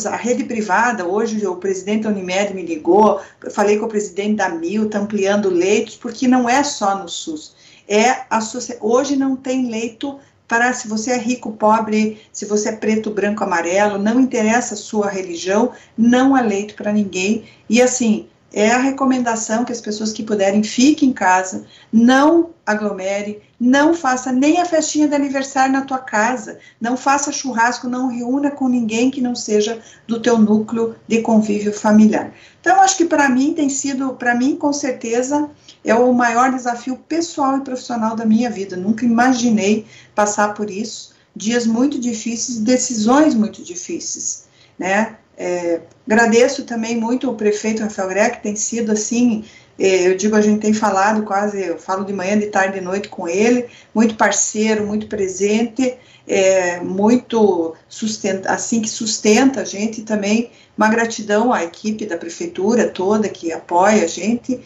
a rede privada, hoje o presidente da Unimed me ligou, eu falei com o presidente da MIL, está ampliando leitos, porque não é só no SUS, hoje não tem leito para se você é rico, pobre, se você é preto, branco, amarelo, não interessa a sua religião, não há leito para ninguém, e assim, é a recomendação que as pessoas que puderem fiquem em casa, não aglomere, não faça nem a festinha de aniversário na tua casa, não faça churrasco, não reúna com ninguém que não seja do teu núcleo de convívio familiar. Então, acho que para mim com certeza, é o maior desafio pessoal e profissional da minha vida, nunca imaginei passar por isso, dias muito difíceis, decisões muito difíceis, né? Agradeço também muito o prefeito Rafael Greco, que tem sido assim, eu digo, a gente tem falado quase, eu falo de manhã, de tarde, de noite com ele, muito parceiro, muito presente, muito que sustenta a gente, e também uma gratidão à equipe da prefeitura toda que apoia a gente,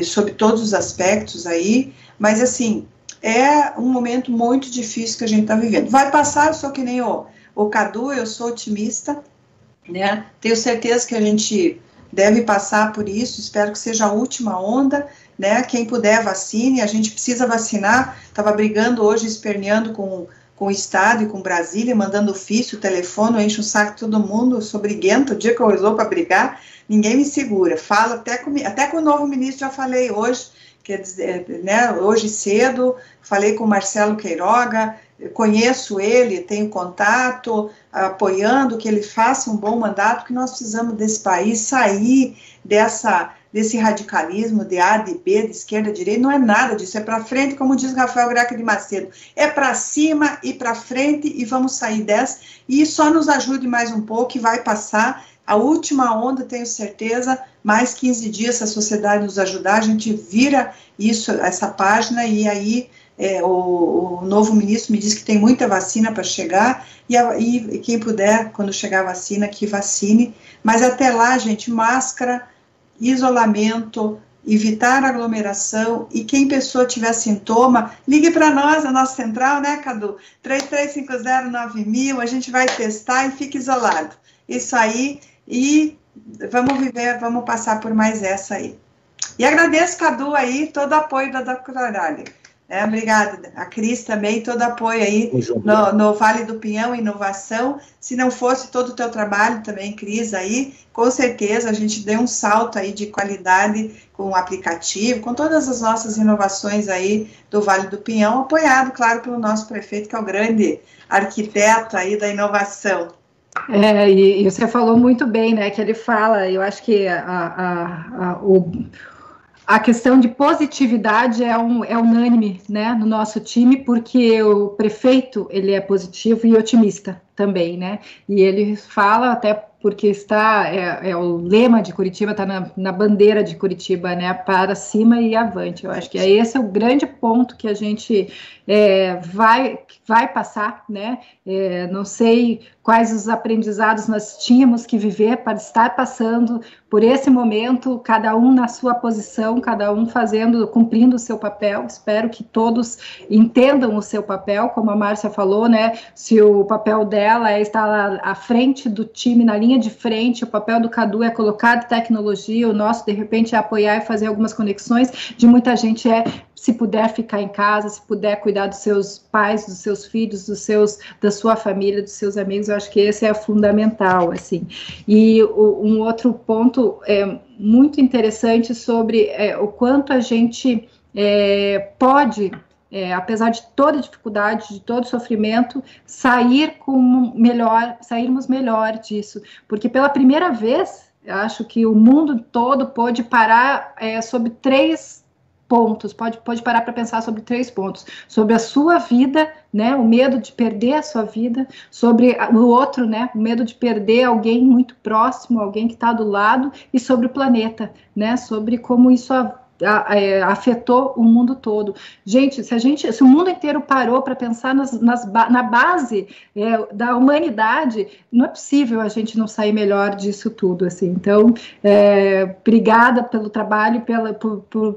sobre todos os aspectos aí, mas assim, é um momento muito difícil que a gente está vivendo. Vai passar, eu sou que nem o Cadu, eu sou otimista, né? Tenho certeza que a gente deve passar por isso, espero que seja a última onda, né? Quem puder vacine, a gente precisa vacinar, estava brigando hoje, esperneando com o Estado e com Brasília, mandando ofício, telefone, eu encho o saco de todo mundo, eu sou briguenta, o dia que eu resolvo para brigar, ninguém me segura, falo até com o novo ministro, já falei hoje, quer dizer, né, hoje cedo, falei com o Marcelo Queiroga, conheço ele, tenho contato, apoiando que ele faça um bom mandato, que nós precisamos desse país sair desse radicalismo de A, de B, de esquerda, de direita, não é nada disso, é para frente, como diz Rafael Greco de Macedo, é para cima e para frente e vamos sair dessa, e só nos ajude mais um pouco e vai passar, a última onda, tenho certeza, mais 15 dias, se a sociedade nos ajudar, a gente vira essa página, e aí o novo ministro me disse que tem muita vacina para chegar, e quem puder, quando chegar a vacina, que vacine, mas até lá, gente, máscara, isolamento, evitar aglomeração, e quem pessoa tiver sintoma, ligue para nós, a nossa central, né, Cadu? 33509000, a gente vai testar e fica isolado. Isso aí, e vamos passar por mais essa aí. E agradeço, Cadu, aí, todo o apoio da Dr. Aurália. Obrigada. A Cris também, todo apoio aí no Vale do Pinhão, inovação. Se não fosse todo o teu trabalho também, Cris, aí, com certeza a gente deu um salto aí de qualidade com o aplicativo, com todas as nossas inovações aí do Vale do Pinhão, apoiado, claro, pelo nosso prefeito, que é o grande arquiteto aí da inovação. E você falou muito bem, né, que ele fala, eu acho que a questão de positividade é unânime, né, no nosso time, porque o prefeito, ele é positivo e otimista também, né, e ele fala até porque o lema de Curitiba, está na bandeira de Curitiba, né, para cima e avante. Eu acho que esse é o grande ponto que a gente vai passar, né, não sei quais os aprendizados nós tínhamos que viver para estar passando por esse momento, cada um na sua posição, cada um cumprindo o seu papel. Espero que todos entendam o seu papel, como a Márcia falou, né, se o papel dela é estar lá à frente do time, na linha de frente, o papel do Cadu é colocar tecnologia, o nosso, de repente, é apoiar e fazer algumas conexões, de muita gente se puder ficar em casa, se puder cuidar dos seus pais, dos seus filhos, da sua família, dos seus amigos. Eu acho que esse é fundamental, assim. E um outro ponto muito interessante sobre o quanto a gente pode, apesar de toda dificuldade, de todo sofrimento, sairmos melhor disso, porque pela primeira vez, eu acho que o mundo todo pôde parar sobre 3 pontos, pode parar para pensar sobre 3 pontos, sobre a sua vida, né, o medo de perder a sua vida, sobre o outro, né, o medo de perder alguém muito próximo, alguém que está do lado, e sobre o planeta, né, sobre como isso afetou o mundo todo. Gente, se o mundo inteiro parou para pensar na base da humanidade, não é possível a gente não sair melhor disso tudo, assim. Então, obrigada pelo trabalho,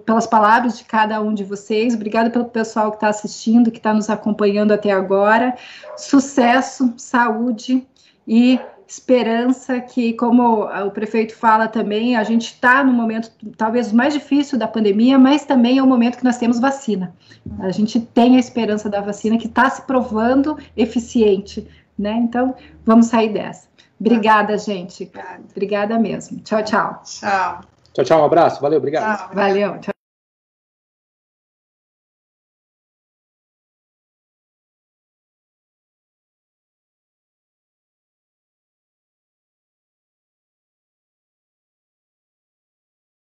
pelas palavras de cada um de vocês, obrigada pelo pessoal que está assistindo, que está nos acompanhando até agora. Sucesso, saúde e esperança, que, como o prefeito fala também, a gente está no momento talvez mais difícil da pandemia, mas também é o momento que nós temos vacina. A gente tem a esperança da vacina que está se provando eficiente, né? Então, vamos sair dessa. Obrigada, gente. Obrigada mesmo. Tchau, tchau. Tchau. Tchau, tchau. Um abraço. Valeu, obrigado. Tchau. Valeu. Tchau.